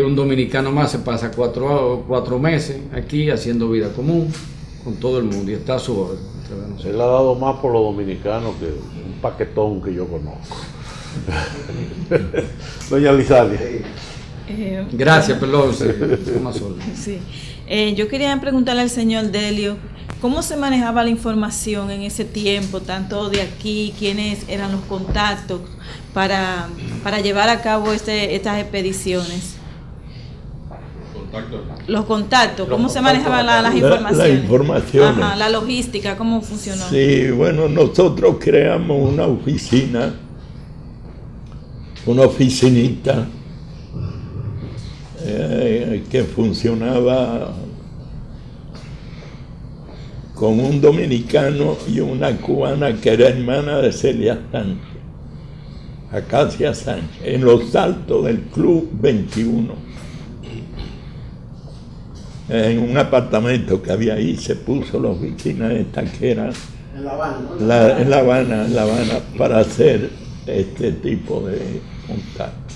un dominicano más, se pasa cuatro meses aquí haciendo vida común con todo el mundo y está a su orden. Él ha dado más por los dominicanos que un paquetón que yo conozco. Doña Lizalia. Gracias, perdón. Sí. Yo quería preguntarle al señor Delio, ¿cómo se manejaba la información en ese tiempo, tanto de aquí, quiénes eran los contactos para llevar a cabo estas expediciones? Los contactos, ¿cómo se manejaban las informaciones? La información. Ajá, la logística, ¿cómo funcionó? Sí, bueno, nosotros creamos una oficinita que funcionaba con un dominicano y una cubana que era hermana de Celia Sánchez, Acacia Sánchez, en los altos del Club 21. En un apartamento que había ahí se puso la oficina esta que era En La Habana, ¿no? en La Habana, para hacer este tipo de contacto.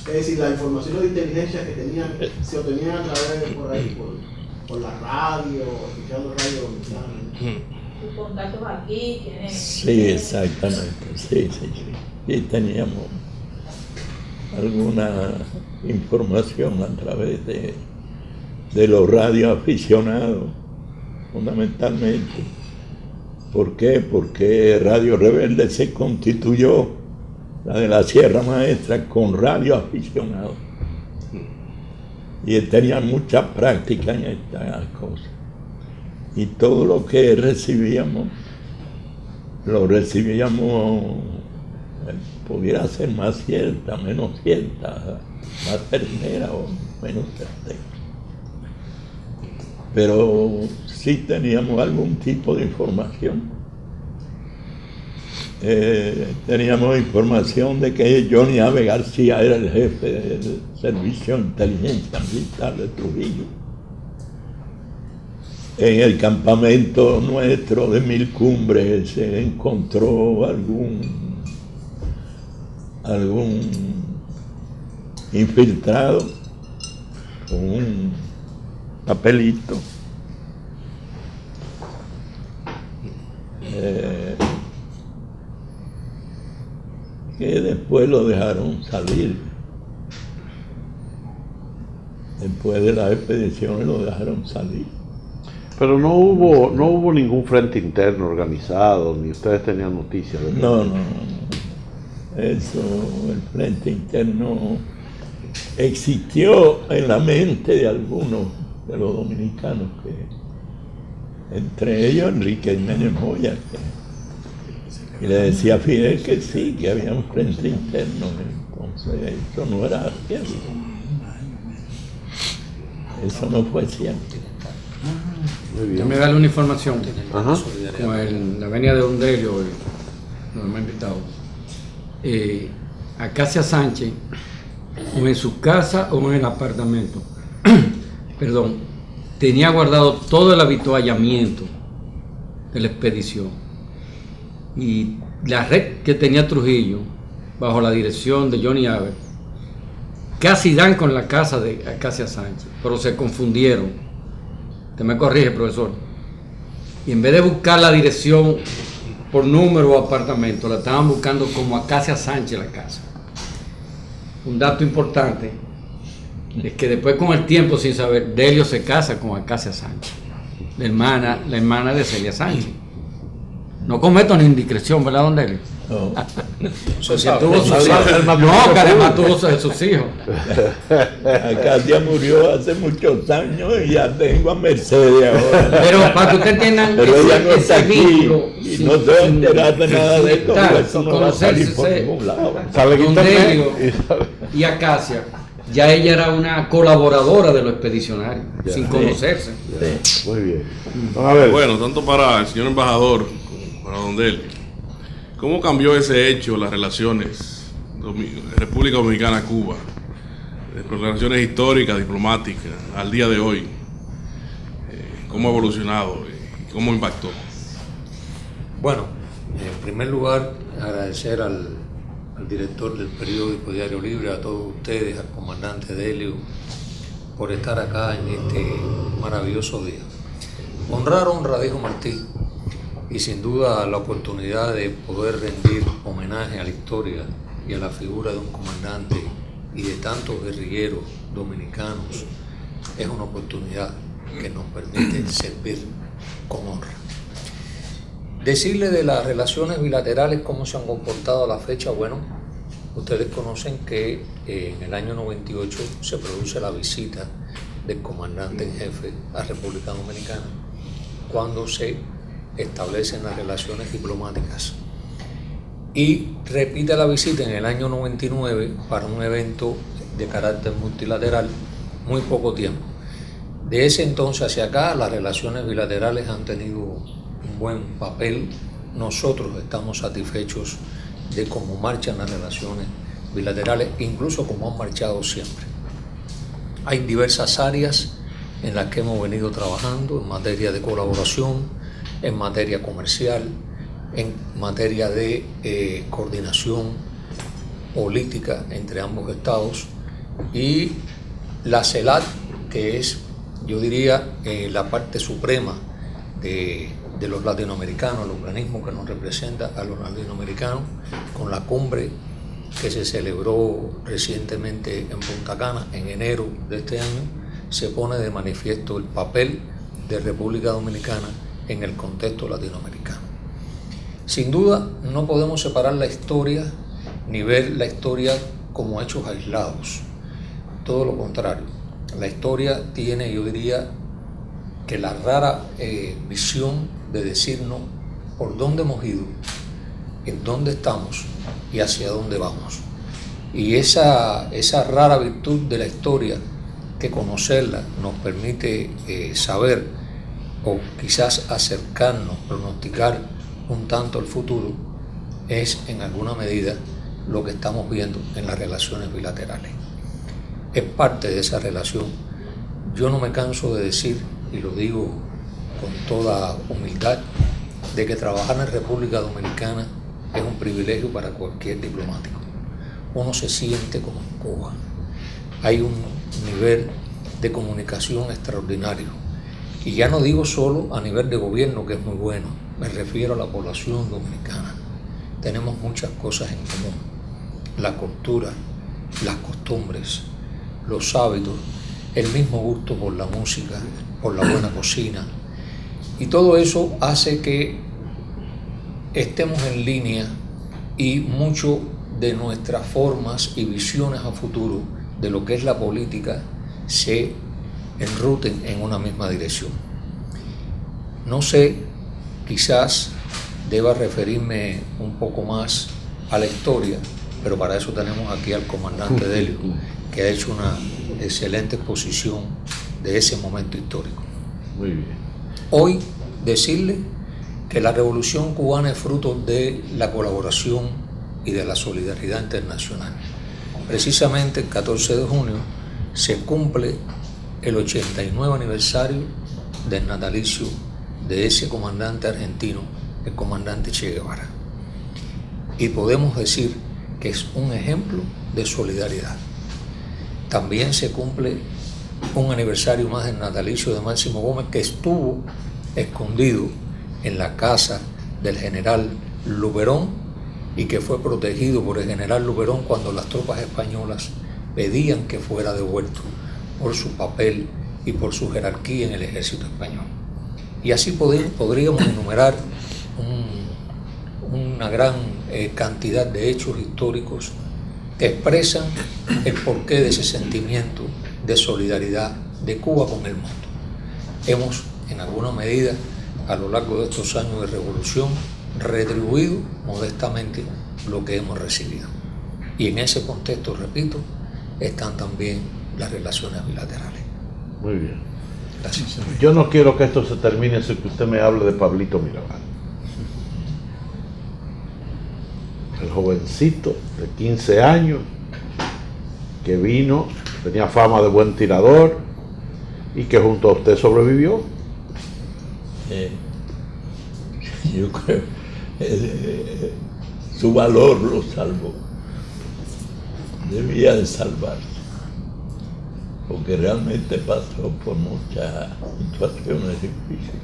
Es decir, las informaciones de inteligencia que tenían se obtenían a través de por ahí, por la radio, escuchando radio dominicana. ¿Tus contactos aquí? ¿Quiénes? Sí, exactamente, sí. Y teníamos alguna información a través de los radioaficionados, fundamentalmente. ¿Por qué? Porque Radio Rebelde se constituyó, la de la Sierra Maestra, con radioaficionados. Y tenía mucha práctica en estas cosas. Y todo lo que recibíamos, lo recibíamos, pudiera ser más cierta, menos cierta, más certera o menos certera. Pero sí teníamos algún tipo de información. Teníamos información de que Johnny Ave García era el jefe del Servicio de Inteligencia Militar de Trujillo. En el campamento nuestro de Mil Cumbres se encontró algún infiltrado con un papelito que después lo dejaron salir. Después de las expediciones lo dejaron salir. Pero no hubo ningún frente interno organizado, ni ustedes tenían noticias de No. Eso, el frente interno existió en la mente de algunos de los dominicanos, que entre ellos Enrique Jiménez Moya, y le decía a Fidel que sí, que había un frente interno. Entonces eso no era cierto. Eso no fue cierto. Muy bien. Déjame darle una información. Ajá. Como en la avenida de Don Delio, nos hemos invitado. Acacia Sánchez, o en su casa o en el apartamento, perdón, tenía guardado todo el avituallamiento de la expedición. Y la red que tenía Trujillo, bajo la dirección de Johnny Ave, casi dan con la casa de Acacia Sánchez, pero se confundieron. Usted me corrige, profesor. Y en vez de buscar la dirección por número o apartamento, la estaban buscando como Acacia Sánchez la casa. Un dato importante es que después, con el tiempo, sin saber, Delio se casa con Acacia Sánchez, la hermana de Celia Sánchez. No cometo ni indiscreción, ¿verdad, don Delio? No. Porque tuvo sus hijos. No, que además tuvo sus hijos. Acacia murió hace muchos años y ya tengo a Mercedes ahora. Pero para que ustedes entiendan Pero ella no está aquí vínculo, y no se va a enterar de nada de esto, porque eso no va a salir por conocerse, ningún lado. Sale en Don internet Delio y Acacia, ya ella era una colaboradora de los expedicionarios, Ya. sin conocerse. Muy bien. Vamos a ver. Bueno, tanto para el señor embajador, para don Delio, ¿cómo cambió ese hecho las relaciones República Dominicana, Cuba, de relaciones históricas, diplomáticas, al día de hoy, cómo ha evolucionado y cómo impactó. Bueno, en primer lugar, agradecer al director del periódico Diario Libre, a todos ustedes, al comandante Delio, por estar acá en este maravilloso día. Honra, dijo Martí, y sin duda la oportunidad de poder rendir homenaje a la historia y a la figura de un comandante y de tantos guerrilleros dominicanos es una oportunidad que nos permite servir con honra. Decirle de las relaciones bilaterales, cómo se han comportado a la fecha. Bueno, ustedes conocen que en el año 98 se produce la visita del comandante en jefe a República Dominicana, cuando se establecen las relaciones diplomáticas. Y repite la visita en el año 99 para un evento de carácter multilateral, muy poco tiempo. De ese entonces hacia acá, las relaciones bilaterales han tenido un buen papel. Nosotros estamos satisfechos de cómo marchan las relaciones bilaterales, incluso como han marchado siempre. Hay diversas áreas en las que hemos venido trabajando en materia de colaboración, en materia comercial, en materia de coordinación política entre ambos estados, y la CELAC, que es, yo diría, la parte suprema de los latinoamericanos, el organismo que nos representa a los latinoamericanos, con la cumbre que se celebró recientemente en Punta Cana en enero de este año, se pone de manifiesto el papel de República Dominicana en el contexto latinoamericano. Sin duda, no podemos separar la historia ni ver la historia como hechos aislados. Todo lo contrario. La historia tiene, yo diría, que la rara visión de decirnos por dónde hemos ido, en dónde estamos y hacia dónde vamos. Y esa rara virtud de la historia, que conocerla nos permite saber o quizás acercarnos, pronosticar un tanto el futuro, es en alguna medida lo que estamos viendo en las relaciones bilaterales. Es parte de esa relación. Yo no me canso de decir, y lo digo con toda humildad, de que trabajar en República Dominicana es un privilegio para cualquier diplomático. Uno se siente como en Cuba. Hay un nivel de comunicación extraordinario. Y ya no digo solo a nivel de gobierno, que es muy bueno, me refiero a la población dominicana. Tenemos muchas cosas en común. La cultura, las costumbres, los hábitos, el mismo gusto por la música, por la buena cocina. Y todo eso hace que estemos en línea y mucho de nuestras formas y visiones a futuro de lo que es la política se enruten en una misma dirección. No sé, quizás deba referirme un poco más a la historia, pero para eso tenemos aquí al comandante Delio, que ha hecho una excelente exposición de ese momento histórico. Muy bien. Hoy decirle que la Revolución Cubana es fruto de la colaboración y de la solidaridad internacional. Precisamente el 14 de junio se cumple el 89 aniversario del natalicio de ese comandante argentino, el comandante Che Guevara. Y podemos decir que es un ejemplo de solidaridad. También se cumple un aniversario más del natalicio de Máximo Gómez, que estuvo escondido en la casa del general Luperón y que fue protegido por el general Luperón cuando las tropas españolas pedían que fuera devuelto por su papel y por su jerarquía en el ejército español. Y así podríamos enumerar una gran cantidad de hechos históricos que expresan el porqué de ese sentimiento de solidaridad de Cuba con el mundo. Hemos, en alguna medida, a lo largo de estos años de revolución, retribuido modestamente lo que hemos recibido. Y en ese contexto, repito, están también las relaciones bilaterales. Muy bien. Gracias. Yo no quiero que esto se termine sin que usted me hable de Pablito Mirabal. el jovencito de 15 años que vino, tenía fama de buen tirador y que junto a usted sobrevivió. Yo creo su valor lo salvó. Debía de salvarse, porque realmente pasó por muchas situaciones difíciles.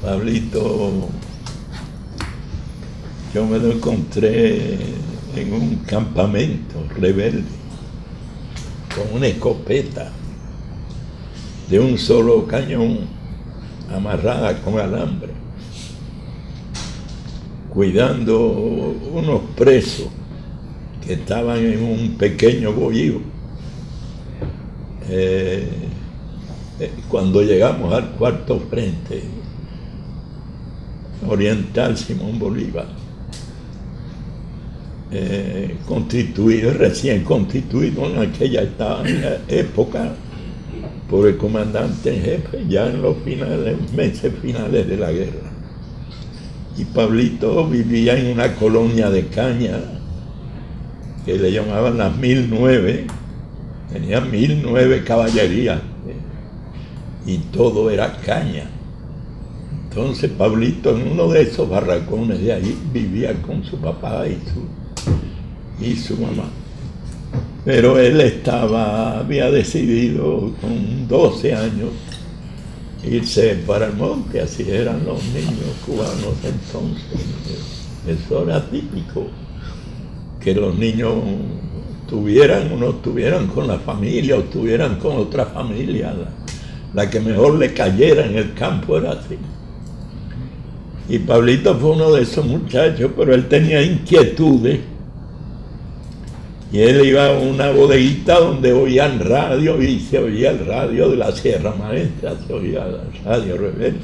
Pablito, yo me lo encontré en un campamento rebelde, con una escopeta de un solo cañón, amarrada con alambre, cuidando unos presos que estaban en un pequeño bohío. Cuando llegamos al cuarto frente oriental Simón Bolívar, recién constituido en aquella época por el comandante en jefe, ya en los meses finales de la guerra. Y Pablito vivía en una colonia de caña que le llamaban las 1009, tenía 1009 caballerías, y todo era caña. Entonces Pablito en uno de esos barracones de ahí vivía con su papá y su mamá. Pero él había decidido con 12 años irse para el monte, así eran los niños cubanos entonces. Eso era típico, que los niños tuvieran o no estuvieran con la familia o estuvieran con otra familia. La que mejor le cayera en el campo era así. Y Pablito fue uno de esos muchachos, pero él tenía inquietudes. Y él iba a una bodeguita donde oían radio y se oía el radio de la Sierra Maestra, se oía el radio rebelde.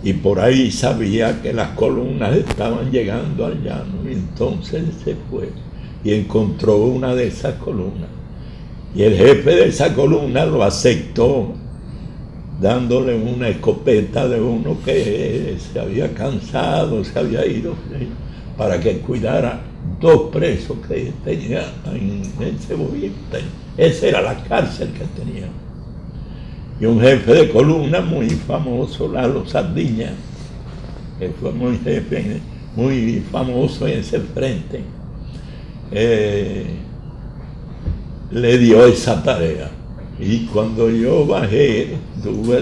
Y por ahí sabía que las columnas estaban llegando al llano, y entonces se fue y encontró una de esas columnas. Y el jefe de esa columna lo aceptó, dándole una escopeta de uno que se había cansado, se había ido, para que cuidara 2 presos que tenía en ese bohío. Esa era la cárcel que tenía. Y un jefe de columna muy famoso, Lalo Sardiña, que fue muy famoso en ese frente, le dio esa tarea. Y cuando yo bajé,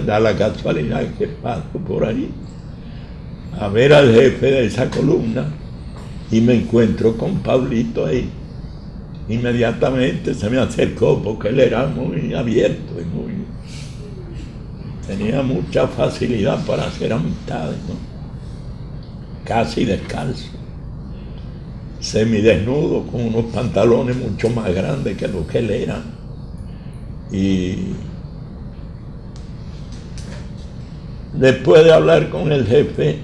da la casualidad que paso por ahí a ver al jefe de esa columna y me encuentro con Pablito ahí. Inmediatamente se me acercó porque él era muy abierto y tenía mucha facilidad para hacer amistades, ¿no? Casi descalzo, semidesnudo, con unos pantalones mucho más grandes que los que él era. Y después de hablar con el jefe,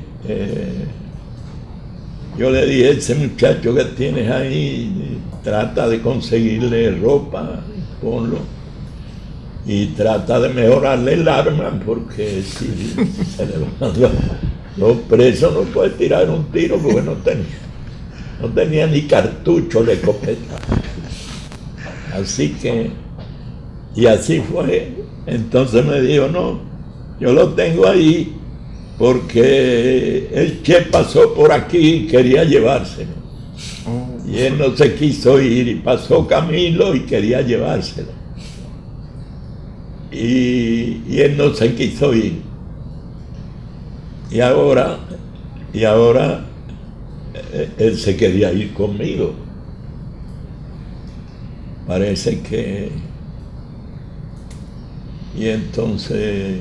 yo le dije: ese muchacho que tienes ahí, trata de conseguirle ropa, ponlo, y trata de mejorarle el arma, porque si se le van los presos no puede tirar un tiro porque no tenía ni cartucho de escopeta. Así que, y así fue. Entonces me dijo: no, yo lo tengo ahí porque el Che pasó por aquí y quería llevárselo. Y él no se quiso ir, y pasó Camilo y quería llevárselo. Y él no se quiso ir. Y ahora él se quería ir conmigo. Parece que... Y entonces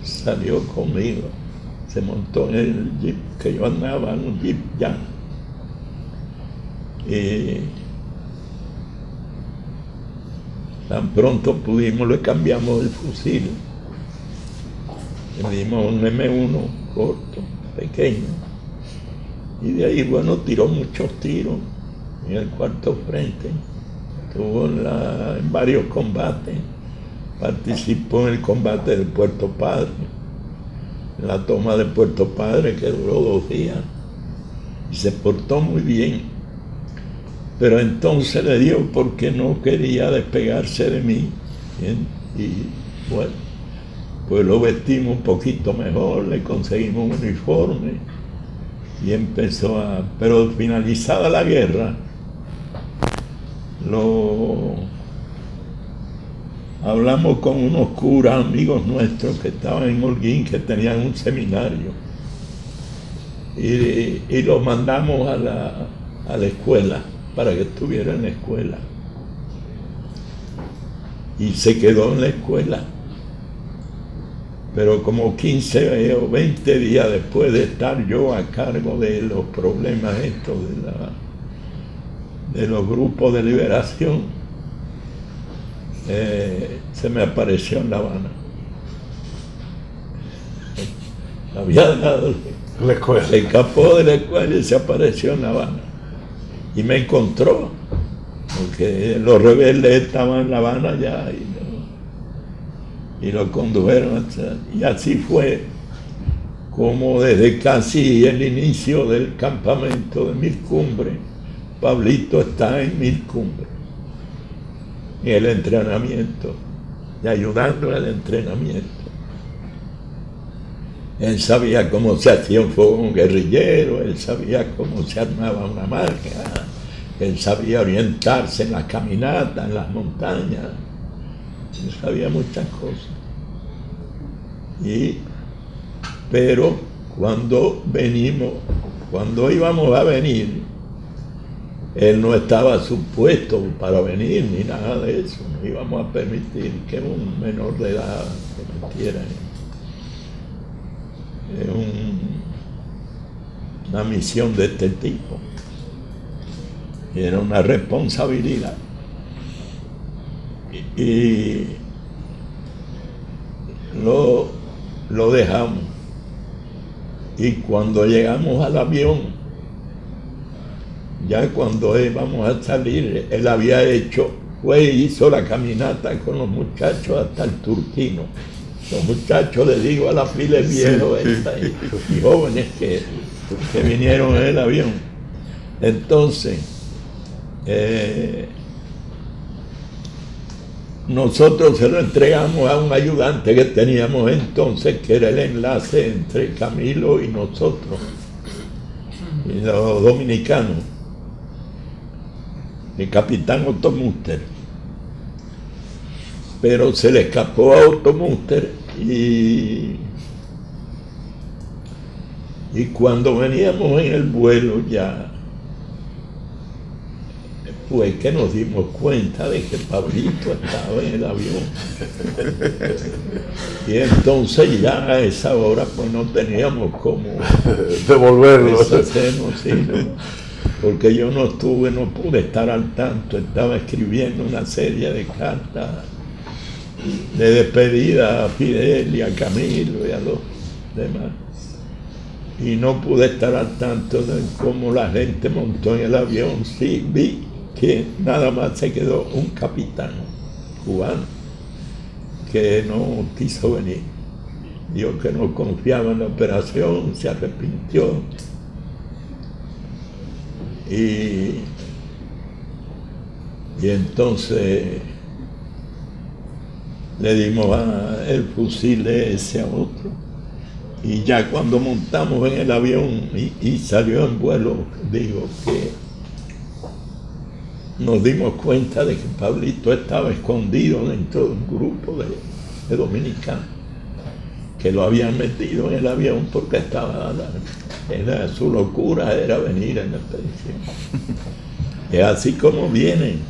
salió conmigo, se montó en el jeep que yo andaba, en un jeep ya. Y tan pronto pudimos, le cambiamos el fusil, le dimos un M1 corto, pequeño, y de ahí, bueno, tiró muchos tiros en el cuarto frente, estuvo en varios combates. Participó en el combate de Puerto Padre, en la toma de Puerto Padre, que duró 2 días, y se portó muy bien. Pero entonces le dio porque no quería despegarse de mí. Bien, y bueno, pues lo vestimos un poquito mejor, le conseguimos un uniforme y empezó a... Pero finalizada la guerra, hablamos con unos curas amigos nuestros que estaban en Holguín, que tenían un seminario, y lo mandamos a la escuela para que estuviera en la escuela, y se quedó en la escuela. Pero como 15 o 20 días después de estar yo a cargo de los problemas estos de los grupos de liberación, se me apareció en La Habana. Había dejado La escuela. se escapó de la escuela y se apareció en La Habana. Y me encontró, porque los rebeldes estaban en La Habana ya y lo condujeron. Y así fue como desde casi el inicio del campamento de Mil Cumbres, Pablito está en Mil Cumbres, en el entrenamiento, y ayudando en el entrenamiento. Él sabía cómo se hacía un fogón guerrillero, él sabía cómo se armaba una máquina, él sabía orientarse en las caminatas, en las montañas, él sabía muchas cosas. Pero cuando íbamos a venir, él no estaba supuesto para venir ni nada de eso, no íbamos a permitir que un menor de edad se metiera en una misión de este tipo. Era una responsabilidad. Y lo dejamos. Y cuando llegamos al avión, ya cuando íbamos a salir, él había hizo la caminata con los muchachos hasta el Turquino. Los muchachos, le digo, a la fila viejos y jóvenes que vinieron en el avión. Entonces, nosotros se lo entregamos a un ayudante que teníamos entonces, que era el enlace entre Camilo y nosotros, y los dominicanos, el capitán Otto Muster. Pero se le escapó a Otto Muster y cuando veníamos en el vuelo ya, pues que nos dimos cuenta de que Pablito estaba en el avión. Y entonces ya a esa hora pues no teníamos cómo devolverlo. deshacernos, sí, ¿no? Porque yo no pude estar al tanto, estaba escribiendo una serie de cartas de despedida a Fidel y a Camilo y a los demás. Y no pude estar al tanto de cómo la gente montó en el avión. Sí, vi que nada más se quedó un capitán cubano que no quiso venir. Dijo que no confiaba en la operación, se arrepintió. Y entonces le dimos el fusil ese a otro. Y ya cuando montamos en el avión y salió en vuelo, digo que nos dimos cuenta de que Pablito estaba escondido dentro de un grupo de dominicanos que lo habían metido en el avión porque su locura era venir en la expedición. Es así como vienen.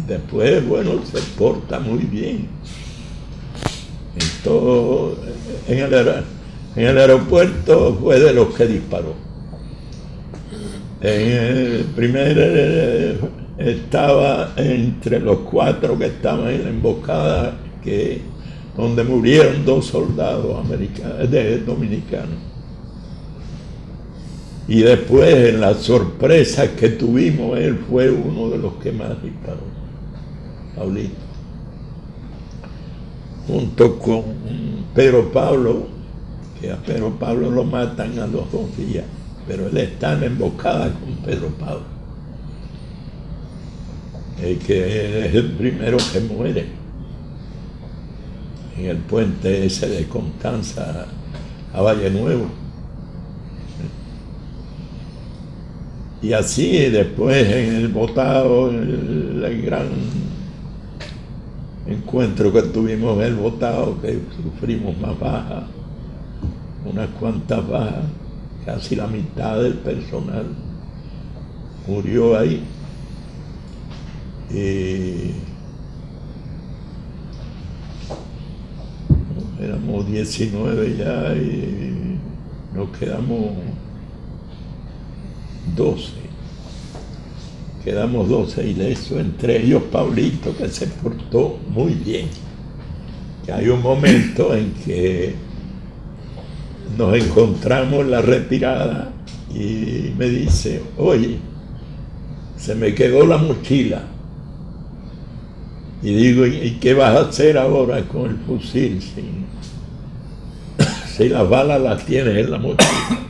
Después, bueno, se porta muy bien. En el aeropuerto fue de los que disparó. En el primer estaba entre los 4 que estaban en la emboscada, donde murieron 2 soldados dominicanos. Y después, en las sorpresas que tuvimos, él fue uno de los que más disparó, Pablito. Junto con Pedro Pablo, que a Pedro Pablo lo matan a los 2 días, pero él está en la emboscada con Pedro Pablo, el que es el primero que muere en el puente ese de Constanza a Valle Nuevo. Y así después en el Botado, el gran encuentro que tuvimos en el Botado, que sufrimos más bajas, unas cuantas bajas, casi la mitad del personal murió ahí. Y éramos 19 ya y nos quedamos 12. Quedamos 12 ilesos, entre ellos Pablito, que se portó muy bien. Que hay un momento en que nos encontramos en la retirada y me dice, oye, se me quedó la mochila. Y digo, ¿y qué vas a hacer ahora con el fusil? Si las balas las tienes en la mochila.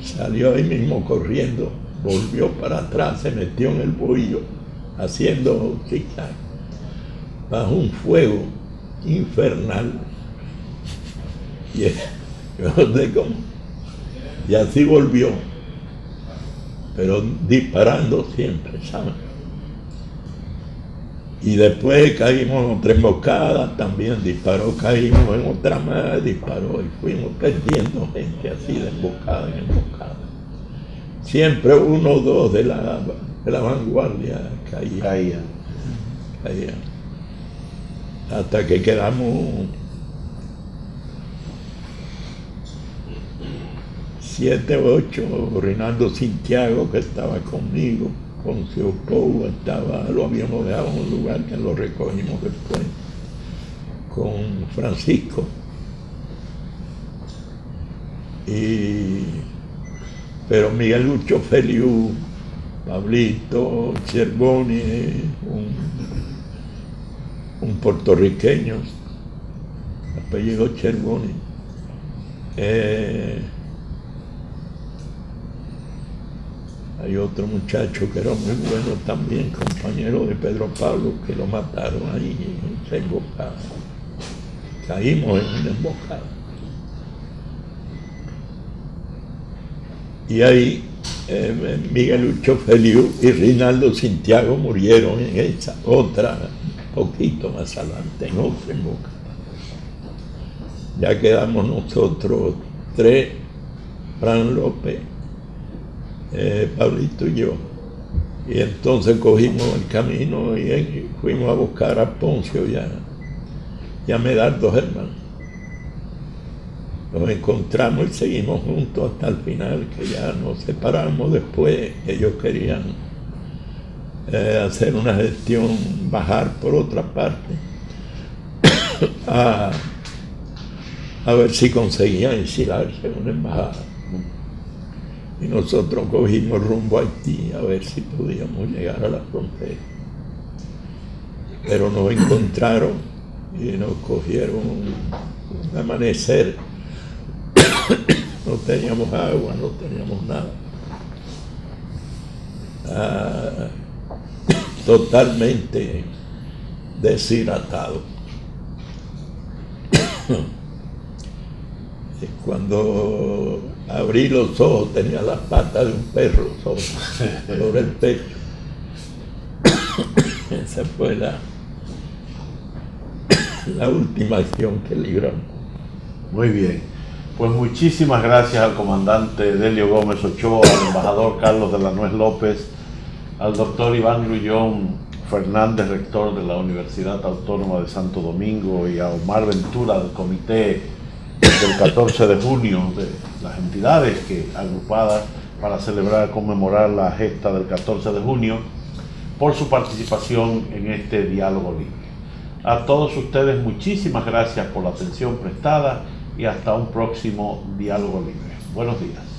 Salió ahí mismo corriendo, volvió para atrás, se metió en el bohío, haciendo zigzag, bajo un fuego infernal. Y yo no sé cómo. Y así volvió, pero disparando siempre, ¿sabes? Y después caímos en otra emboscada, también disparó, caímos en otra más, disparó, y fuimos perdiendo gente así de emboscada en emboscada. Siempre 1 o 2 de la vanguardia caían. Hasta que quedamos 7 o 8, Reinaldo Santiago, que estaba conmigo, con Seopou, lo habíamos dejado en un lugar que lo recogimos después, con Francisco. Pero Miguel Lucho Feliu, Pablito, Cervoni, un puertorriqueño, apellido Cervoni, hay otro muchacho que era muy bueno también, compañero de Pedro Pablo, que lo mataron ahí en esa emboscada. Caímos en una emboscada. Y ahí Miguel Lucho Feliu y Reinaldo Santiago murieron en esa otra, poquito más adelante, en otra emboscada. Ya quedamos nosotros 3, Fran López, Pablito y yo. Y entonces cogimos el camino y fuimos a buscar a Poncio y a Medardo Germán. Nos encontramos y seguimos juntos hasta el final, que ya nos separamos después. Ellos querían hacer una gestión, bajar por otra parte, a ver si conseguían exilarse en una embajada. Y nosotros cogimos rumbo a Haití a ver si podíamos llegar a la frontera. Pero nos encontraron y nos cogieron un amanecer. No teníamos agua, no teníamos nada. Totalmente deshidratado. Cuando abrí los ojos tenía las patas de un perro sobre el pecho. Esa fue la última acción que libramos. Muy bien. Pues muchísimas gracias al comandante Delio Gómez Ochoa, al embajador Carlos de la Nuez López, al doctor Iván Grullón Fernández, rector de la Universidad Autónoma de Santo Domingo, y a Omar Ventura del comité del 14 de junio, de las entidades que agrupadas para celebrar, conmemorar la gesta del 14 de junio, por su participación en este diálogo libre. A todos ustedes muchísimas gracias por la atención prestada y hasta un próximo diálogo libre. Buenos días.